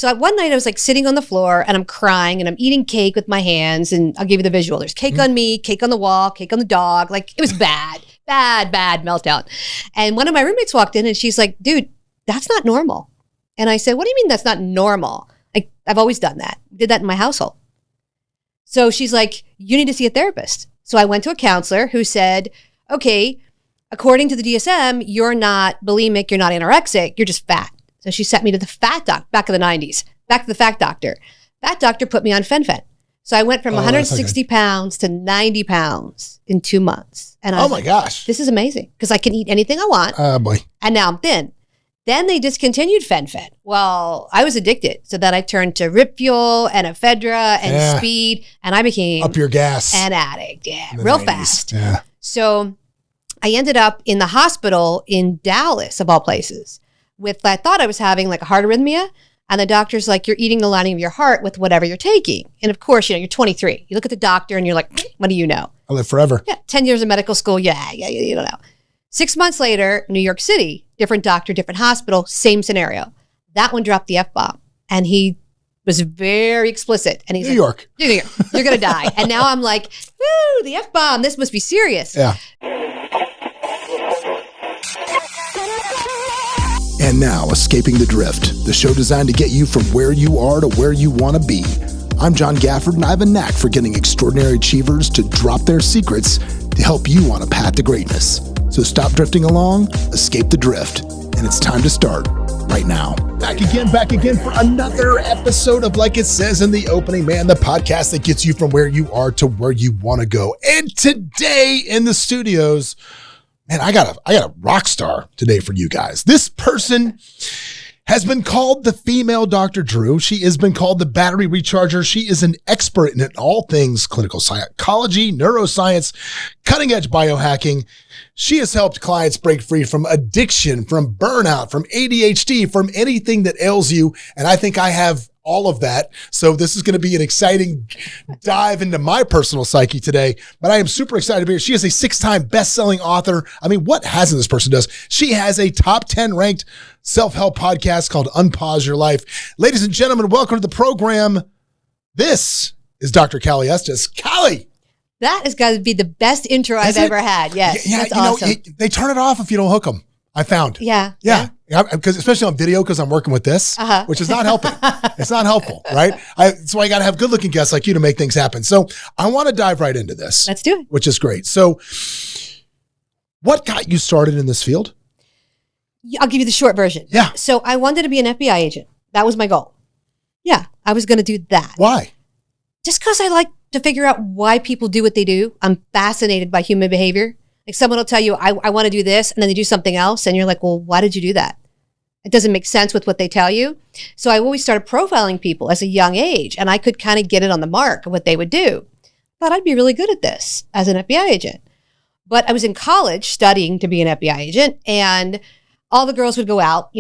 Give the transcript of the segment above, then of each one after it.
So one night I was like sitting on the floor and I'm crying and I'm eating cake with my hands, and I'll give you the visual. There's cake on me, cake on the wall, cake on the dog. Like it was bad meltdown. And one of my roommates walked in and she's like, dude, that's not normal. And I said, what do you mean that's not normal? Like I've always done that. Did that in my household. So she's like, you need to see a therapist. So I went to a counselor who said, okay, according to the DSM, you're not bulimic, you're not anorexic, you're just fat. So she sent me to the fat doc, back in the 90s, back to the fat doctor. That doctor put me on fen-phen. So I went from 160 pounds to 90 pounds in 2 months. And I was like, gosh, this is amazing because I can eat anything I want. Oh boy. And now I'm thin. Then they discontinued fen-phen. Well, I was addicted. So then I turned to Rip Fuel and ephedra and speed, and I became up your gas an addict. Yeah, real 90s. Fast. Yeah. So I ended up in the hospital in Dallas, of all places, I thought I was having like a heart arrhythmia. And the doctor's like, you're eating the lining of your heart with whatever you're taking. And of course, you're 23. You look at the doctor and you're like, what do you know? I live forever. Yeah, 10 years of medical school. Yeah, you don't know. 6 months later, New York City, different doctor, different hospital, same scenario. That one dropped the F-bomb. And he was very explicit. And he's New York. You're going to die. And now I'm like, woo, the F-bomb, this must be serious. Yeah. And now, Escaping the Drift, the show designed to get you from where you are to where you want to be. I'm John Gafford, and I have a knack for getting extraordinary achievers to drop their secrets to help you on a path to greatness. So stop drifting along, escape the drift, and it's time to start right now. Back again for another episode of Like It Says in the Opening, man, the podcast that gets you from where you are to where you want to go. And today in the studios, man, I got a rock star today for you guys. This person has been called the female Dr. Drew. She has been called the battery recharger. She is an expert in all things clinical psychology, neuroscience, cutting edge biohacking. She has helped clients break free from addiction, from burnout, from ADHD, from anything that ails you. And I think I have all of that. So this is going to be an exciting dive into my personal psyche today, but I am super excited to be here. She is a 6-time best-selling author. I mean, what hasn't this person does? She has a top 10 ranked self-help podcast called Unpause Your Life. Ladies and gentlemen, welcome to the program. This is Dr. Cali Estes. Cali. That has got to be the best intro I've ever had. Yes, yeah, that's awesome. They turn it off if you don't hook them. I found. Yeah. Because especially on video, because I'm working with this, which is not helping. It's not helpful, right? So I got to have good looking guests like you to make things happen. So I want to dive right into this. Let's do it. Which is great. So what got you started in this field? I'll give you the short version. Yeah. So I wanted to be an FBI agent. That was my goal. Yeah. I was going to do that. Why? Just because I like to figure out why people do what they do. I'm fascinated by human behavior. Like someone will tell you, I want to do this, and then they do something else. And you're like, well, why did you do that? It doesn't make sense with what they tell you. So I always started profiling people as a young age, and I could kind of get it on the mark of what they would do. Thought I'd be really good at this as an FBI agent. But I was in college studying to be an FBI agent, and all the girls would go out,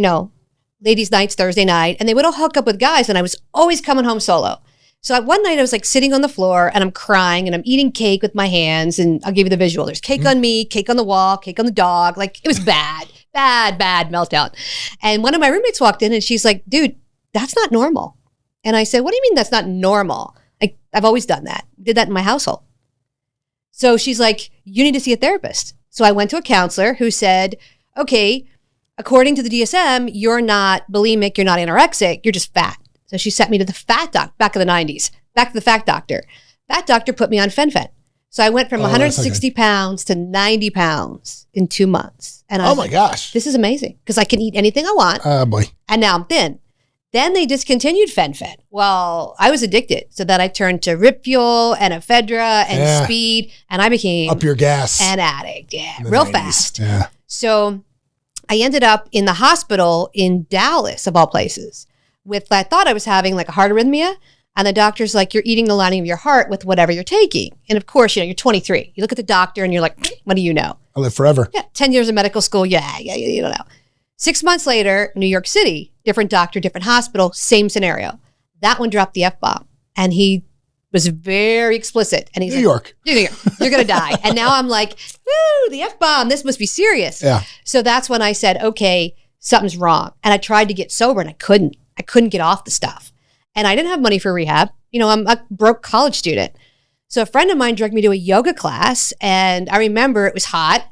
ladies' nights, Thursday night, and they would all hook up with guys, and I was always coming home solo. So one night I was like sitting on the floor and I'm crying and I'm eating cake with my hands, and I'll give you the visual. There's cake on me, cake on the wall, cake on the dog. Like it was bad meltdown. And one of my roommates walked in and she's like, dude, that's not normal. And I said, what do you mean that's not normal? Like I've always done that. Did that in my household. So she's like, you need to see a therapist. So I went to a counselor who said, okay, according to the DSM, you're not bulimic, you're not anorexic, you're just fat. So she sent me to the fat doc, back in the 90s, back to the fat doctor. That doctor put me on fen-phen. So I went from 160 pounds to 90 pounds in 2 months. And I was like, gosh, this is amazing because I can eat anything I want. Oh boy. And now I'm thin. Then they discontinued fen-phen. Well, I was addicted. So then I turned to Rip Fuel and ephedra and speed, and I became up your gas an addict. Yeah, real 90s. Fast. Yeah. So I ended up in the hospital in Dallas, of all places. I thought I was having like a heart arrhythmia, and the doctor's like, you're eating the lining of your heart with whatever you're taking. And of course, you're 23. You look at the doctor and you're like, what do you know? I live forever. Yeah, 10 years of medical school. Yeah, you don't know. 6 months later, New York City, different doctor, different hospital, same scenario. That one dropped the F-bomb. And he was very explicit. And he's New York. You're going to die. And now I'm like, woo, the F-bomb, this must be serious. Yeah. So that's when I said, okay, something's wrong. And I tried to get sober and I couldn't. I couldn't get off the stuff. And I didn't have money for rehab. I'm a broke college student. So a friend of mine dragged me to a yoga class, and I remember it was hot.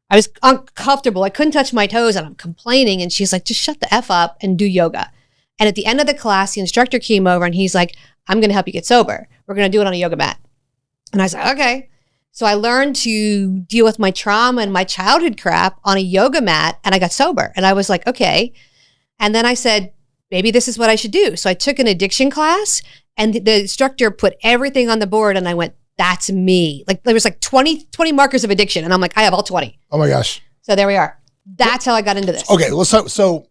I was uncomfortable. I couldn't touch my toes, and I'm complaining. And she's like, just shut the F up and do yoga. And at the end of the class, the instructor came over and he's like, I'm going to help you get sober. We're going to do it on a yoga mat. And I was like, okay. So I learned to deal with my trauma and my childhood crap on a yoga mat, and I got sober. And I was like, okay. And then I said, maybe this is what I should do. So I took an addiction class, and the instructor put everything on the board, and I went, that's me. Like there was like 20 markers of addiction. And I'm like, I have all 20. Oh my gosh. So there we are. That's how I got into this. Okay. Well, so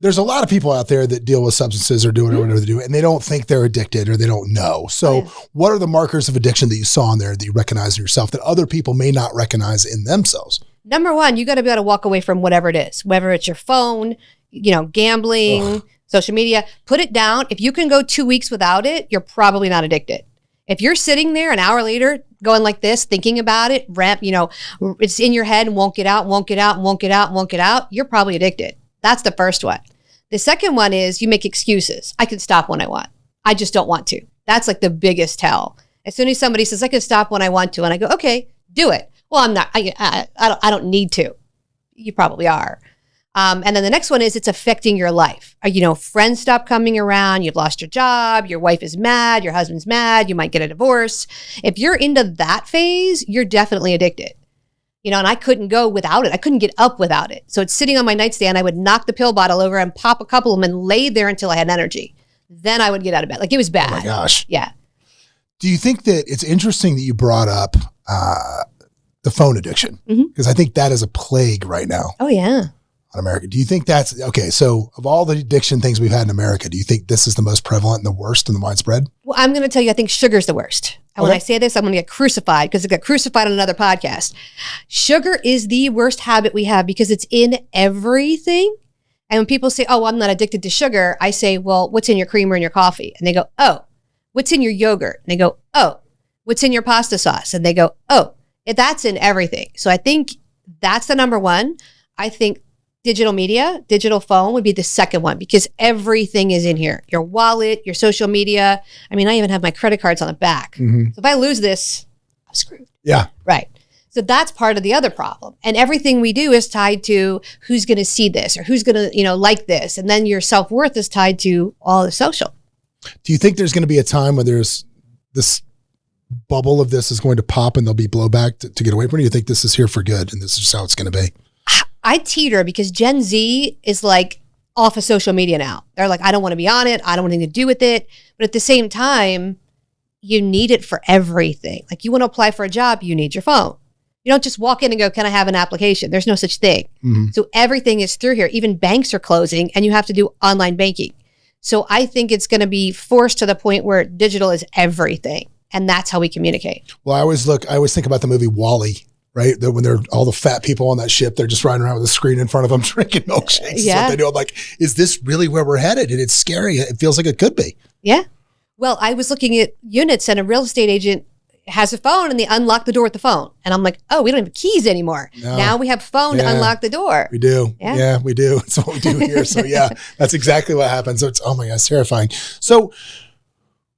there's a lot of people out there that deal with substances or doing whatever they do, and they don't think they're addicted or they don't know. So what are the markers of addiction that you saw in there that you recognize in yourself that other people may not recognize in themselves? Number one, you got to be able to walk away from whatever it is, whether it's your phone, gambling, social media, put it down. If you can go 2 weeks without it, you're probably not addicted. If you're sitting there an hour later going like this, thinking about it, it's in your head and won't get out, you're probably addicted. That's the first one. The second one is you make excuses. I can stop when I want. I just don't want to. That's like the biggest tell. As soon as somebody says, I can stop when I want to, and I go, okay, do it. Well, I'm not, I don't need to. You probably are. And then the next one is it's affecting your life. Friends stop coming around. You've lost your job. Your wife is mad. Your husband's mad. You might get a divorce. If you're into that phase, you're definitely addicted. And I couldn't go without it. I couldn't get up without it. So it's sitting on my nightstand. I would knock the pill bottle over and pop a couple of them and lay there until I had energy. Then I would get out of bed. Like it was bad. Oh my gosh. Yeah. Do you think that it's interesting that you brought up the phone addiction? Because I think that is a plague right now. Oh, yeah. On America. Do you think that's okay? So of all the addiction things we've had in America, do you think this is the most prevalent and the worst and the widespread? Well, I'm going to tell you, I think sugar's the worst. And when I say this, I'm going to get crucified because it got crucified on another podcast. Sugar is the worst habit we have because it's in everything. And when people say, oh, I'm not addicted to sugar, I say, well, what's in your creamer and your coffee? And they go, oh, what's in your yogurt? And they go, oh, what's in your pasta sauce? And they go, oh, that's in everything. So I think that's the number one. I think digital media, digital phone would be the second one because everything is in here. Your wallet, your social media. I mean, I even have my credit cards on the back. So if I lose this, I'm screwed. Yeah. Right. So that's part of the other problem. And everything we do is tied to who's going to see this or who's going to, like this. And then your self-worth is tied to all the social. Do you think there's going to be a time when there's this bubble of this is going to pop and there'll be blowback to get away from it? Or do you think this is here for good and this is just how it's going to be? I teeter because Gen Z is like off of social media now. They're like, I don't want to be on it. I don't want anything to do with it. But at the same time, you need it for everything. Like you want to apply for a job, you need your phone. You don't just walk in and go, can I have an application? There's no such thing. So everything is through here. Even banks are closing and you have to do online banking. So I think it's going to be forced to the point where digital is everything. And that's how we communicate. Well, I always think about the movie WALL-E. Right? That when they're all the fat people on that ship, they're just riding around with a screen in front of them drinking milkshakes. Yeah. That's what they do. I'm like, is this really where we're headed? And it's scary. It feels like it could be. Yeah. Well, I was looking at units and a real estate agent has a phone and they unlock the door with the phone. And I'm like, oh, we don't have keys anymore. No. Now we have phone to unlock the door. We do. Yeah, we do. That's what we do here. So yeah, that's exactly what happens. So it's, oh my God, it's terrifying. So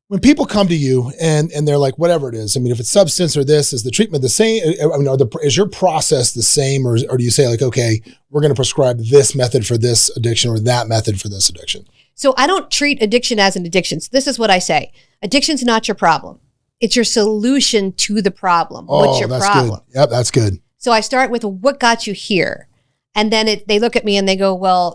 when people come to you and they're like, whatever it is, I mean, if it's substance or this, is the treatment the same? I mean, is your process the same or do you say like, okay, we're going to prescribe this method for this addiction or that method for this addiction? So I don't treat addiction as an addiction. So this is what I say. Addiction's not your problem. It's your solution to the problem. What's your problem? Good. Yep, that's good. So I start with what got you here? And then they look at me and they go, well,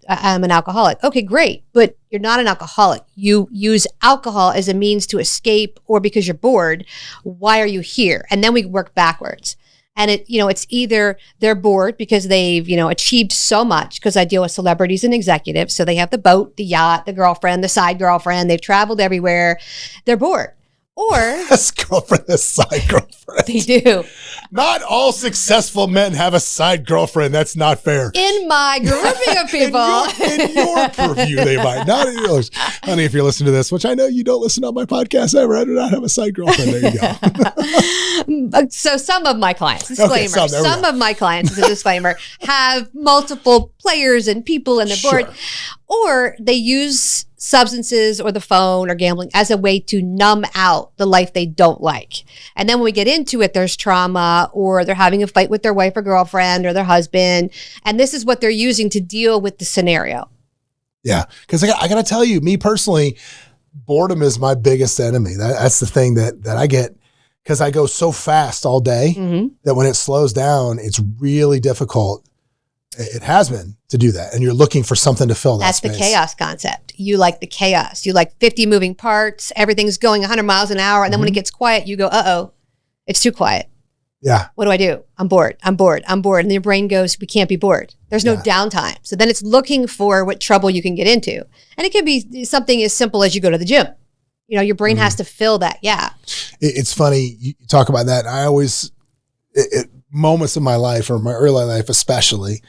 I'm an alcoholic. Okay, great. But you're not an alcoholic. You use alcohol as a means to escape or because you're bored. Why are you here? And then we work backwards. And it's either they're bored because they've, achieved so much because I deal with celebrities and executives. So they have the boat, the yacht, the girlfriend, the side girlfriend. They've traveled everywhere. They're bored. Or this girlfriend, this side girlfriend. They do. Not all successful men have a side girlfriend. That's not fair. In my grouping of people. in your purview, they might. Not in yours. Honey, if you're listening to this, which I know you don't listen to my podcast ever, I do not have a side girlfriend. There you go. So some of my clients, disclaimer, some of my clients, as a disclaimer, have multiple players and people and they're bored. Or they use substances or the phone or gambling as a way to numb out the life they don't like. And then when we get into it, there's trauma, or they're having a fight with their wife or girlfriend or their husband. And this is what they're using to deal with the scenario. Yeah. Because I got to tell you, me personally, boredom is my biggest enemy. That's the thing that I get, because I go so fast all day that when it slows down, it's really difficult. It has been to do that. And you're looking for something to fill that space. That's the chaos concept. You like the chaos. You like 50 moving parts. Everything's going 100 miles an hour. And then when it gets quiet, you go, uh-oh, it's too quiet. Yeah. What do? I'm bored. And your brain goes, we can't be bored. There's no downtime. So then it's looking for what trouble you can get into. And it can be something as simple as you go to the gym. You know, your brain has to fill that gap. It's funny. You talk about that. I always, moments in my life, or my early life especially,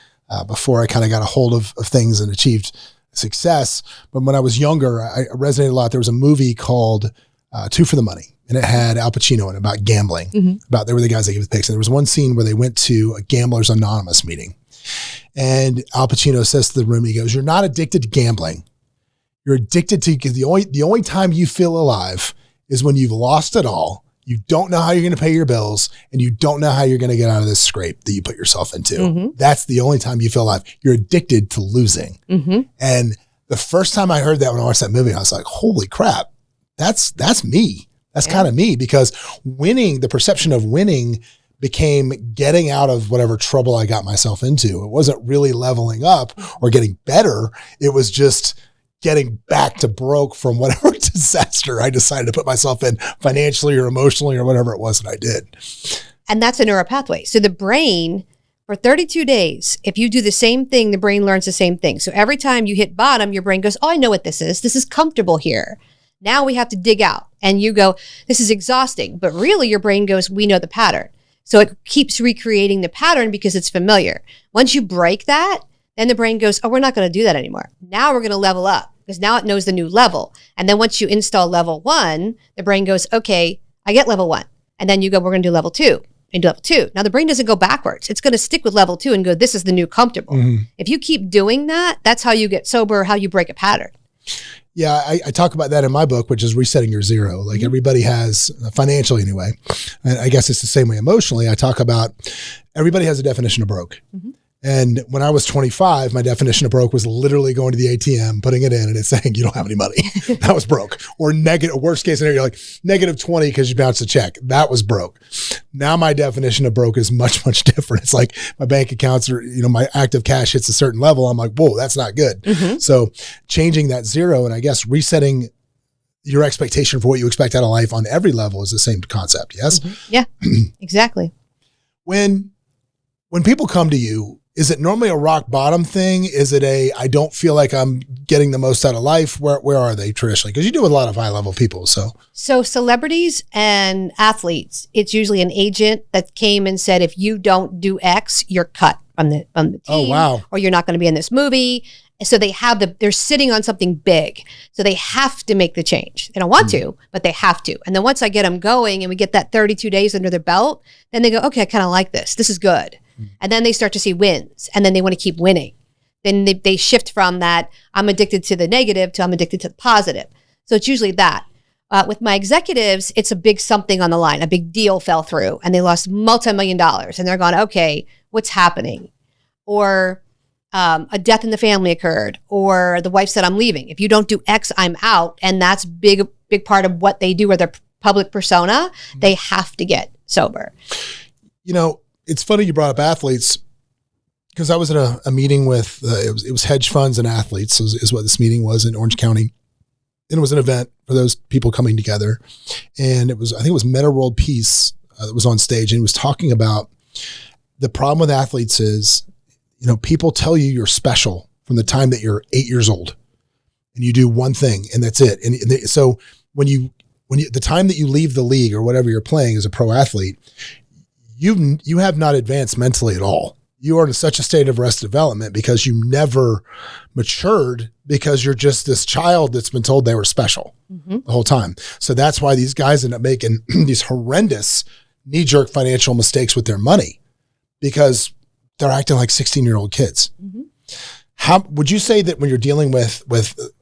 before I kind of got a hold of things and achieved success. But when I was younger, I resonated a lot. There was a movie called Two for the Money, and it had Al Pacino in it about gambling. They were the guys that gave the picks. And there was one scene where they went to a Gamblers Anonymous meeting. And Al Pacino says to the room, he goes, "You're not addicted to gambling. You're addicted to, because the only time you feel alive is when you've lost it all. You don't know how you're going to pay your bills, and you don't know how you're going to get out of this scrape that you put yourself into. That's the only time you feel alive. You're addicted to losing." And the first time I heard that, when I watched that movie, I was like, holy crap, that's me. That's kind of me, because winning, the perception of winning became getting out of whatever trouble I got myself into. It wasn't really leveling up or getting better. It was just getting back to broke from whatever disaster I decided to put myself in financially or emotionally or whatever it was that I did. And that's a neural pathway. So the brain, for 32 days, if you do the same thing, the brain learns the same thing. So every time you hit bottom, your brain goes, oh, I know what this is. This is comfortable here. Now we have to dig out. And you go, this is exhausting. But really your brain goes, we know the pattern. So it keeps recreating the pattern because it's familiar. Once you break that, then the brain goes, oh, we're not going to do that anymore. Now we're going to level up, because now it knows the new level. And then once you install level 1, the brain goes, okay, I get level 1. And then you go, we're going to do level 2 and do level 2. Now the brain doesn't go backwards. It's going to stick with level 2 and go, this is the new comfortable. If you keep doing that, that's how you get sober, how you break a pattern. Yeah, I talk about that in my book, which is resetting your zero. Like everybody has, financially anyway, and I guess it's the same way emotionally. I talk about everybody has a definition of broke. And when I was 25, my definition of broke was literally going to the ATM, putting it in, and it's saying you don't have any money. That was broke. Or negative, worst case scenario, like negative 20 because you bounced a check. That was broke. Now my definition of broke is much, much different. It's like my bank accounts are, my active cash hits a certain level. I'm like, whoa, that's not good. So changing that zero, and I guess resetting your expectation for what you expect out of life on every level, is the same concept. Yes? Yeah, exactly. When people come to you, is it normally a rock bottom thing? Is it I don't feel like I'm getting the most out of life? Where are they traditionally? Because you deal with a lot of high level people. So celebrities and athletes, it's usually an agent that came and said, if you don't do X, you're cut from the team. Oh, wow. Or you're not going to be in this movie. So they're sitting on something big. So they have to make the change. They don't want to, but they have to. And then once I get them going and we get that 32 days under their belt, then they go, okay, I kind of like this. This is good. And then they start to see wins, and then they want to keep winning. Then they shift from that, I'm addicted to the negative, to I'm addicted to the positive. So it's usually that. With my executives, it's a big something on the line. A big deal fell through and they lost multi-million dollars, and they're going, okay, what's happening? Or a death in the family occurred, or the wife said, I'm leaving. If you don't do X, I'm out. And that's big part of what they do, or their public persona. They have to get sober. It's funny you brought up athletes, because I was at a meeting with, it was hedge funds and athletes is what this meeting was in Orange County. And it was an event for those people coming together. And I think it was Meta World Peace that was on stage, and he was talking about the problem with athletes is, people tell you you're special from the time that you're 8 years old, and you do one thing and that's it. And so when the time that you leave the league or whatever you're playing as a pro athlete, you have not advanced mentally at all. You are in such a state of arrested development because you never matured, because you're just this child that's been told they were special the whole time. So that's why these guys end up making these horrendous knee-jerk financial mistakes with their money, because they're acting like 16-year-old kids. How would you say that when you're dealing with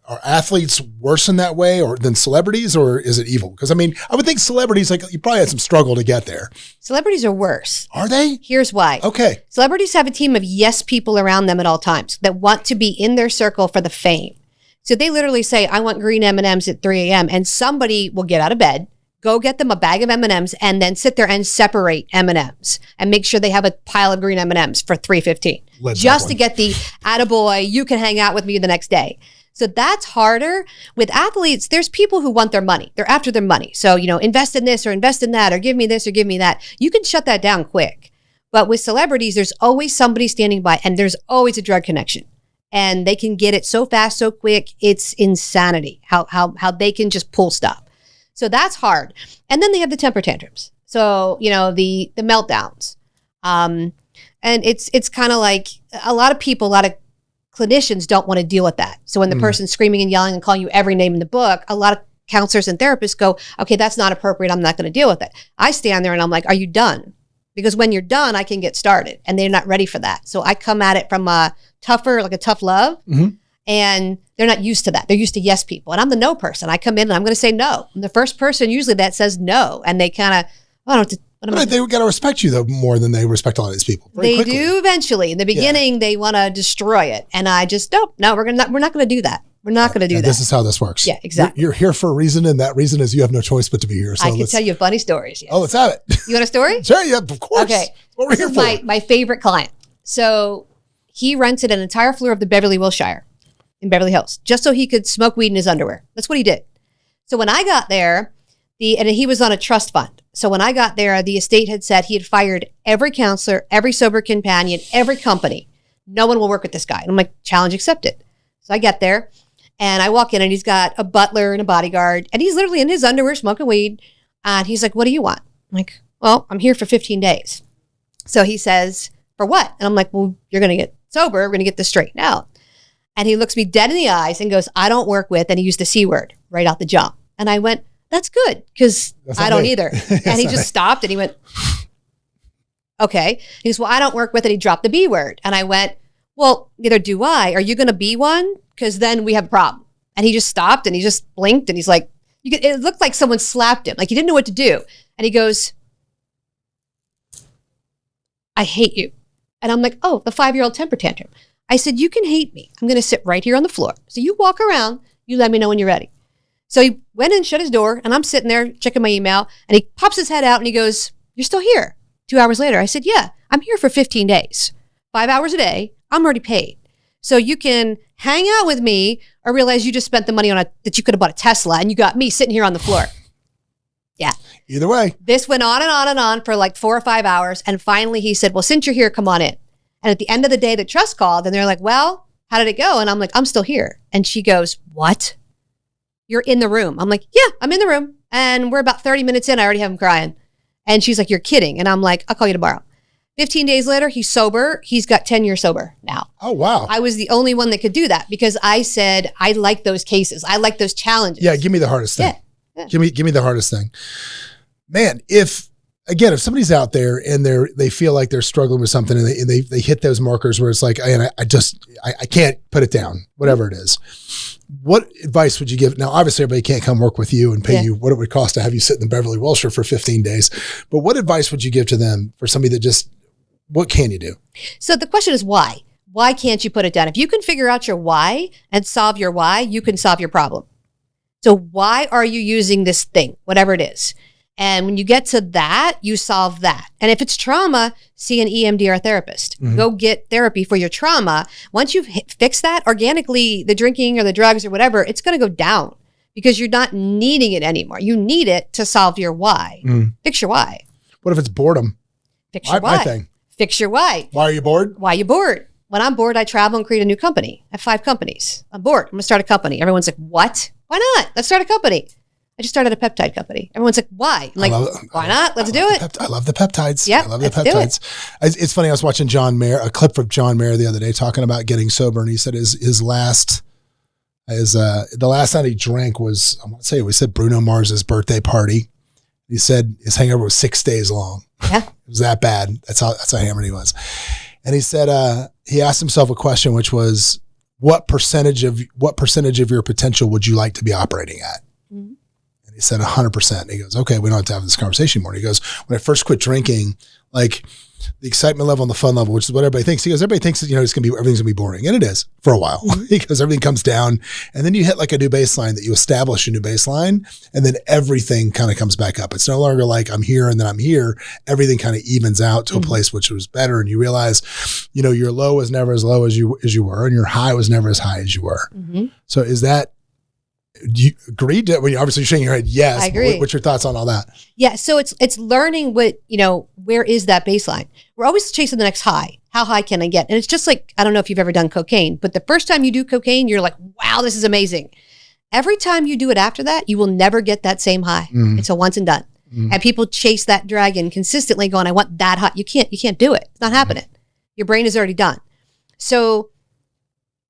are athletes worse in that way or than celebrities, or is it evil? Because I mean, I would think celebrities, like, you probably had some struggle to get there. Celebrities are worse. Are they? Here's why. Okay. Celebrities have a team of yes people around them at all times that want to be in their circle for the fame. So they literally say, I want green M&Ms at 3 a.m. And somebody will get out of bed, go get them a bag of M&Ms, and then sit there and separate M&Ms and make sure they have a pile of green M&Ms for 3:15. Just to get the attaboy, you can hang out with me the next day. So that's harder. With athletes, there's people who want their money. They're after their money. So, invest in this or invest in that or give me this or give me that. You can shut that down quick. But with celebrities, there's always somebody standing by, and there's always a drug connection. And they can get it so fast, so quick. It's insanity how they can just pull stuff. So that's hard. And then they have the temper tantrums. So, the meltdowns. And it's kind of like a lot of clinicians don't want to deal with that. So when the person's screaming and yelling and calling you every name in the book, a lot of counselors and therapists go, okay, that's not appropriate. I'm not going to deal with it. I stand there and I'm like, are you done? Because when you're done, I can get started, and they're not ready for that. So I come at it from a tough love, and they're not used to that. They're used to yes people. And I'm the no person. I come in and I'm going to say no. I'm the first person usually that says no. And they kind of, they got to respect you though more than they respect a lot of these people. They do eventually. In the beginning, they want to destroy it, and I just don't. No, we're not going to do that. We're not going to do that. This is how this works. Yeah, exactly. You're here for a reason, and that reason is you have no choice but to be here. So I can tell you funny stories. Yes. Oh, let's have it. You want a story? Sure, yeah, of course. Okay. What we're here for. This is my favorite client. So he rented an entire floor of the Beverly Wilshire in Beverly Hills just so he could smoke weed in his underwear. That's what he did. So when I got there, and he was on a trust fund. So when I got there, the estate had said he had fired every counselor, every sober companion, every company. No one will work with this guy. And I'm like, challenge accepted. So I get there and I walk in and he's got a butler and a bodyguard and he's literally in his underwear smoking weed. And he's like, what do you want? I'm like, well, I'm here for 15 days. So he says, for what? And I'm like, well, you're going to get sober. We're going to get this straightened out. And he looks me dead in the eyes and goes, I don't work with, and he used the C word right out the jump. And I went, that's good, because I don't either. And he just stopped and he went, okay. He goes, well, I don't work with it. He dropped the B word. And I went, well, neither do I. Are you going to be one? Because then we have a problem. And he just stopped and he just blinked and he's like, it looked like someone slapped him. Like he didn't know what to do. And he goes, I hate you. And I'm like, oh, the 5-year-old temper tantrum. I said, you can hate me. I'm going to sit right here on the floor. So you walk around, you let me know when you're ready. So he went and shut his door, and I'm sitting there checking my email, and he pops his head out and he goes, you're still here? 2 hours later, I said, yeah, I'm here for 15 days, 5 hours a day. I'm already paid. So you can hang out with me or realize you just spent the money on that you could have bought a Tesla, and you got me sitting here on the floor. Yeah. Either way. This went on and on and on for like 4 or 5 hours. And finally he said, well, since you're here, come on in. And at the end of the day, the trust called and they're like, well, how did it go? And I'm like, I'm still here. And she goes, what? You're in the room. I'm like, yeah, I'm in the room. And we're about 30 minutes in. I already have him crying. And she's like, you're kidding. And I'm like, I'll call you tomorrow. 15 days later, he's sober. He's got 10 years sober now. Oh, wow. I was the only one that could do that because I said, I like those cases. I like those challenges. Yeah, give me the hardest thing. Yeah. Give me the hardest thing. Man, if somebody's out there and they feel like they're struggling with something and they hit those markers where it's like, I can't put it down, whatever it is. What advice would you give? Now, obviously everybody can't come work with you and pay you what it would cost to have you sit in the Beverly Wilshire for 15 days. But what advice would you give to them for somebody that what can you do? So the question is why? Why can't you put it down? If you can figure out your why and solve your why, you can solve your problem. So why are you using this thing, whatever it is? And when you get to that, you solve that. And if it's trauma, see an EMDR therapist. Mm-hmm. Go get therapy for your trauma. Once you've fixed that, organically, the drinking or the drugs or whatever, it's going to go down because you're not needing it anymore. You need it to solve your why. Mm. Fix your why. What if it's boredom? Fix your why. My thing. Fix your why. Why are you bored? Why are you bored? When I'm bored, I travel and create a new company. I have 5 companies. I'm bored. I'm going to start a company. Everyone's like, what? Why not? Let's start a company. I just started a peptide company. Everyone's like, why? I'm like, why not? Let's do it. I love the peptides. Yeah, I love the peptides. It's funny. I was watching a clip from John Mayer the other day talking about getting sober. And he said the last night he drank was, I want to say, we said Bruno Mars's birthday party. He said his hangover was 6 days long. Yeah. It was that bad. That's how hammered he was. And he said, he asked himself a question, which was, what percentage of your potential would you like to be operating at? Mm-hmm. And he said 100%. He goes, okay, we don't have to have this conversation anymore. He goes, when I first quit drinking, like the excitement level and the fun level, which is what everybody thinks. He goes, everybody thinks that, everything's gonna be boring. And it is for a while because everything comes down and then you hit like a new baseline that you establish a new baseline and then everything kind of comes back up. It's no longer like I'm here and then I'm here. Everything kind of evens out to a place which was better. And you realize, your low was never as low as you were and your high was never as high as you were. Mm-hmm. So do you agree? When you're obviously shaking your head, yes. I agree. What's your thoughts on all that? Yeah. So it's learning where is that baseline? We're always chasing the next high. How high can I get? And it's just like, I don't know if you've ever done cocaine, but the first time you do cocaine, you're like, wow, this is amazing. Every time you do it after that, you will never get that same high. It's a once and done. And people chase that dragon consistently going, I want that high. You can't do it. It's not happening. Your brain is already done. So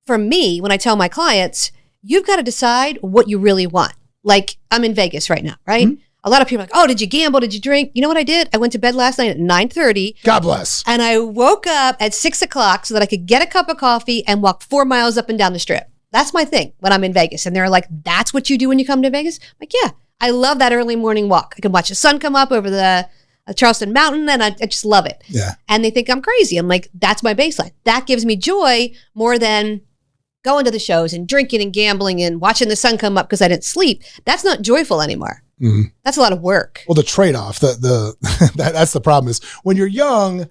for me, when I tell my clients, you've got to decide what you really want. Like I'm in Vegas right now, right? Mm-hmm. A lot of people are like, oh, did you gamble? Did you drink? You know what I did? I went to bed last night at 9:30. God bless. And I woke up at 6:00 so that I could get a cup of coffee and walk 4 miles up and down the strip. That's my thing when I'm in Vegas. And they're like, that's what you do when you come to Vegas? I'm like, yeah, I love that early morning walk. I can watch the sun come up over the Charleston Mountain and I just love it. Yeah. And they think I'm crazy. I'm like, that's my baseline. That gives me joy more than going to the shows and drinking and gambling and watching the sun come up because I didn't sleep. That's not joyful anymore. Mm-hmm. That's a lot of work. Well, the trade-off, that's the problem is when you're young,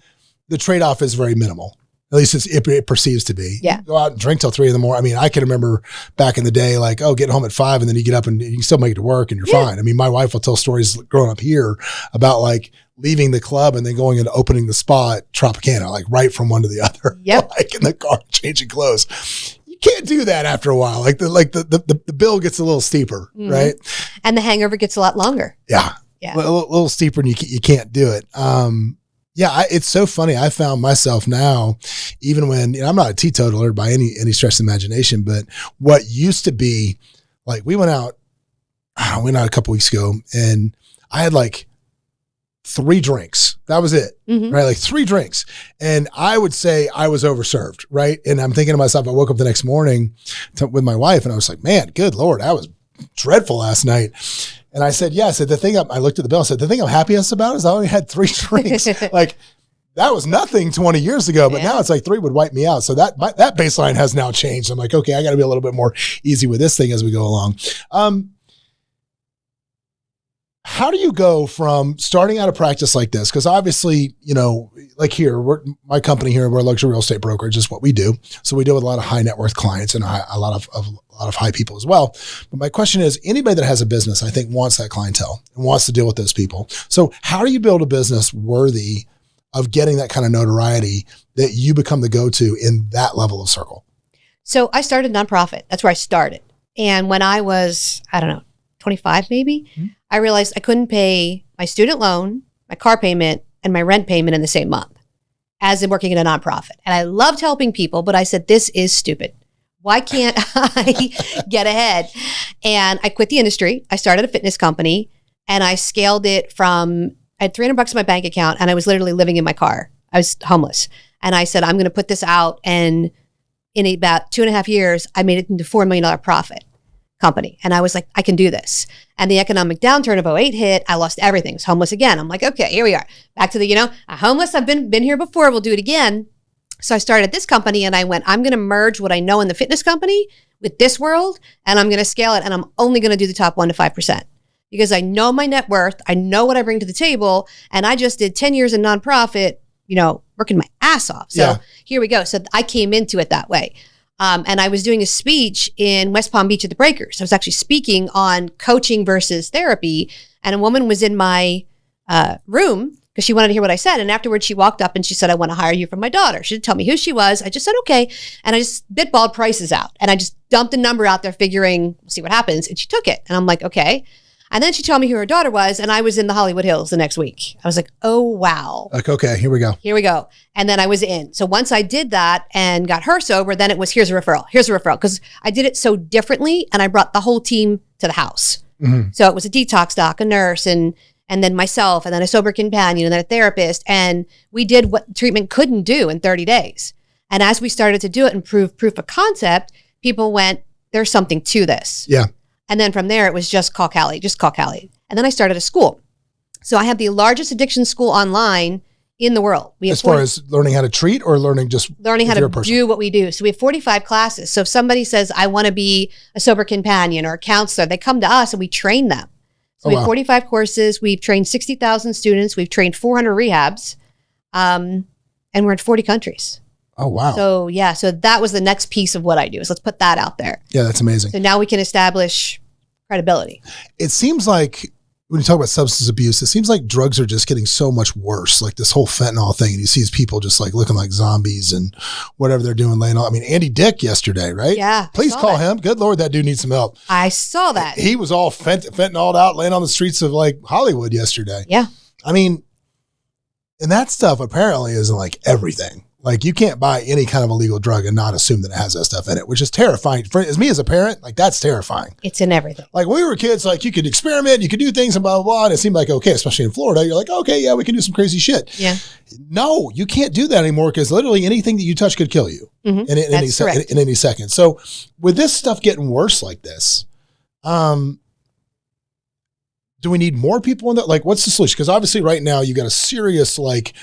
the trade-off is very minimal. At least it perceives to be. Yeah. You go out and drink till 3 a.m. I mean, I can remember back in the day, like, getting home at 5 and then you get up and you can still make it to work and you're fine. I mean, my wife will tell stories growing up here about like leaving the club and then going and opening the spa at Tropicana, like right from one to the other. Yep. Like in the car, changing clothes. Can't do that after a while. Like the bill gets a little steeper, right? And the hangover gets a lot longer. Yeah. A little steeper and you can't do it. It's so funny. I found myself now, even when I'm not a teetotaler by any stretch of imagination, but what used to be like, we went out a couple weeks ago and I had like 3 drinks. That was it, right? Like 3 drinks. And I would say I was overserved, right? And I'm thinking to myself, I woke up the next morning with my wife and I was like, man, good Lord, that was dreadful last night. And I said, I looked at the bill and said, the thing I'm happiest about is I only had 3 drinks. Like that was nothing 20 years ago, but now it's like 3 would wipe me out. So that baseline has now changed. I'm like, okay, I got to be a little bit more easy with this thing as we go along. How do you go from starting out a practice like this? Because obviously, like here, my company here, we're a luxury real estate brokerage is what we do. So we deal with a lot of high net worth clients and a lot of high people as well. But my question is, anybody that has a business, I think, wants that clientele and wants to deal with those people. So how do you build a business worthy of getting that kind of notoriety that you become the go-to in that level of circle? So I started a nonprofit. That's where I started. And when I was, 25 maybe, I realized I couldn't pay my student loan, my car payment, and my rent payment in the same month as in working in a nonprofit. And I loved helping people, but I said, this is stupid. Why can't I get ahead? And I quit the industry. I started a fitness company and I scaled it from, I had $300 in my bank account and I was literally living in my car. I was homeless. And I said, I'm going to put this out. And in about 2.5 years, I made it into $4 million profit company. And I was like, I can do this. And the economic downturn of 2008 hit. I lost everything. I was homeless again. I'm like, okay, here we are. Back to the, I'm homeless. I've been here before. We'll do it again. So I started this company and I went, I'm going to merge what I know in the fitness company with this world and I'm going to scale it. And I'm only going to do the top 1% to 5% because I know my net worth. I know what I bring to the table. And I just did 10 years in nonprofit, working my ass off. So here we go. So I came into it that way. And I was doing a speech in West Palm Beach at the Breakers. I was actually speaking on coaching versus therapy. And a woman was in my room because she wanted to hear what I said. And afterwards, she walked up and she said, I want to hire you for my daughter. She didn't tell me who she was. I just said, okay. And I just bitballed prices out. And I just dumped a number out there figuring, we'll see what happens. And she took it. And I'm like, okay. And then she told me who her daughter was, and I was in the Hollywood Hills the next week. I was like, oh, wow. Like, okay, here we go. And then I was in. So once I did that and got her sober, then it was, here's a referral. Because I did it so differently, and I brought the whole team to the house. Mm-hmm. So it was a detox doc, a nurse, and then myself, and then a sober companion, and then a therapist. And we did what treatment couldn't do in 30 days. And as we started to do it and prove proof of concept, people went, there's something to this. Yeah. And then from there, it was just call Cali. And then I started a school. So I have the largest addiction school online in the world. We have as far as learning how to treat or learning how to do what we do. So we have 45 classes. So if somebody says, I want to be a sober companion or a counselor, they come to us and we train them. So we have 45 courses. We've trained 60,000 students. We've trained 400 rehabs. And we're in 40 countries. Oh, wow. So yeah, so that was the next piece of what I do is let's put that out there. Yeah, that's amazing. So now we can establish credibility. It seems like when you talk about substance abuse, it seems like drugs are just getting so much worse. Like this whole fentanyl thing, and you see these people just like looking like zombies and whatever they're doing laying on. I mean, Andy Dick yesterday, right? Yeah. Please call him. Good Lord, that dude needs some help. I saw that. He was all fentanyled out laying on the streets of like Hollywood yesterday. Yeah. I mean, and that stuff apparently isn't like everything. Like you can't buy any kind of illegal drug and not assume that it has that stuff in it, which is terrifying. For as me as a parent, like that's terrifying. It's in everything. Like when we were kids, like you could experiment, you could do things and blah, blah, blah. And it seemed like, okay, especially in Florida, you're like, okay, yeah, we can do some crazy shit. Yeah. No, you can't do that anymore because literally anything that you touch could kill you in any second. So with this stuff getting worse like this, do we need more people in that? Like what's the solution? Because obviously right now you got a serious like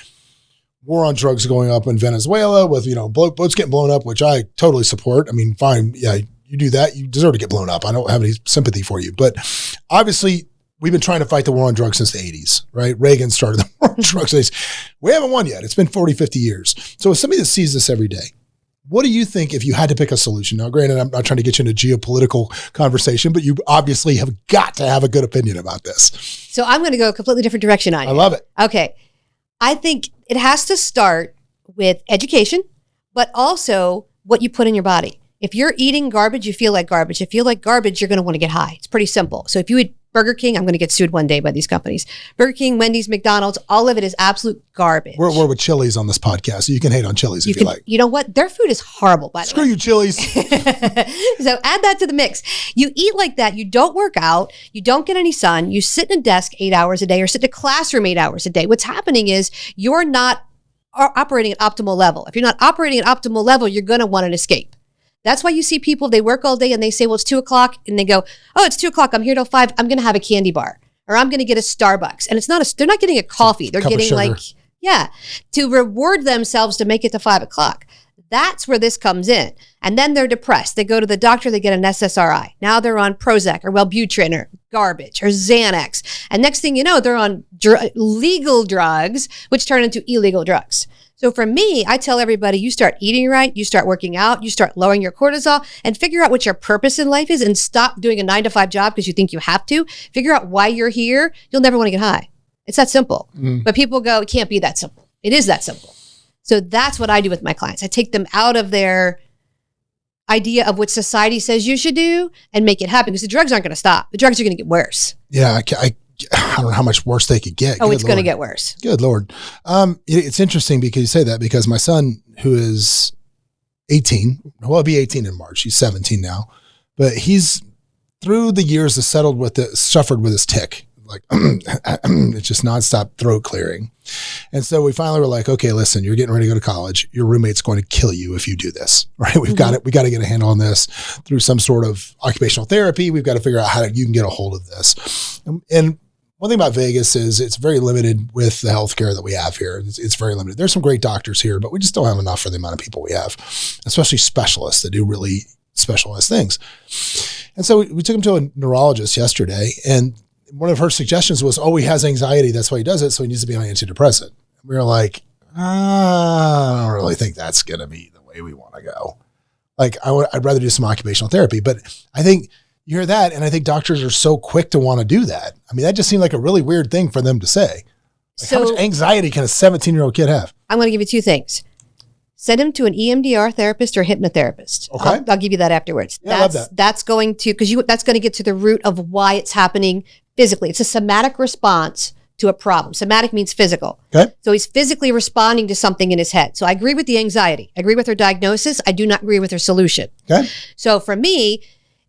war on drugs going up in Venezuela with, boats getting blown up, which I totally support. I mean, fine. Yeah, you do that. You deserve to get blown up. I don't have any sympathy for you. But obviously, we've been trying to fight the war on drugs since the 80s, right? Reagan started the war on drugs. We haven't won yet. It's been 40, 50 years. So as somebody that sees this every day, what do you think if you had to pick a solution? Now, granted, I'm not trying to get you into a geopolitical conversation, but you obviously have got to have a good opinion about this. So I'm going to go a completely different direction on you. I love it. Okay. I think it has to start with education, but also what you put in your body. If you're eating garbage, you feel like garbage. If you feel like garbage, you're going to want to get high. It's pretty simple. So if you eat Burger King, I'm going to get sued one day by these companies. Burger King, Wendy's, McDonald's, all of it is absolute garbage. We're with Chili's on this podcast, so you can hate on Chili's if you like. You know what? Their food is horrible, by the way. Screw you, Chili's. So add that to the mix. You eat like that. You don't work out. You don't get any sun. You sit in a desk 8 hours a day or sit in a classroom 8 hours a day. What's happening is you're not operating at optimal level. If you're not operating at optimal level, you're going to want an escape. That's why you see people, they work all day and they say, well, it's 2:00. And they go, oh, it's 2:00. I'm here till 5. I'm going to have a candy bar or I'm going to get a Starbucks. And it's not they're not getting a coffee. They're getting to reward themselves to make it to 5:00. That's where this comes in. And then they're depressed. They go to the doctor, they get an SSRI. Now they're on Prozac or Wellbutrin or garbage or Xanax. And next thing you know, they're on legal drugs, which turn into illegal drugs. So for me, I tell everybody, you start eating right, you start working out, you start lowering your cortisol and figure out what your purpose in life is and stop doing a 9-to-5 job because you think you have to. Figure out why you're here. You'll never want to get high. It's that simple. But people go, it can't be that simple. It is that simple. So that's what I do with my clients. I take them out of their idea of what society says you should do and make it happen because the drugs aren't going to stop. The drugs are going to get worse. Yeah, I don't know how much worse they could get. Oh, it's going to get worse. Good Lord. It's interesting because you say that because my son, who is 18, well, he'll be 18 in March. He's 17 now, but he's through the years has suffered with his tic. Like it's just nonstop throat clearing. And so we finally were like, okay, listen, you're getting ready to go to college. Your roommate's going to kill you if you do this, right? We've got it. We got to get a handle on this through some sort of occupational therapy. We've got to figure out how you can get a hold of this. And one thing about Vegas is it's very limited with the healthcare that we have here. It's very limited. There's some great doctors here, but we just don't have enough for the amount of people we have, especially specialists that do really specialized things. And so we took him to a neurologist yesterday, and one of her suggestions was, he has anxiety. That's why he does it. So he needs to be on antidepressant. We were like, I don't really think that's going to be the way we want to go. Like I'd rather do some occupational therapy, but I think you hear that. And I think doctors are so quick to want to do that. I mean, that just seemed like a really weird thing for them to say. Like, how much anxiety can a 17-year-old kid have? I'm going to give you two things. Send him to an EMDR therapist or hypnotherapist. Okay. I'll give you that afterwards. Yeah, I love that. That's going to, that's going to get to the root of why it's happening physically. It's a somatic response to a problem. Somatic means physical. Okay. So he's physically responding to something in his head. So I agree with the anxiety. I agree with her diagnosis. I do not agree with her solution. Okay. So for me,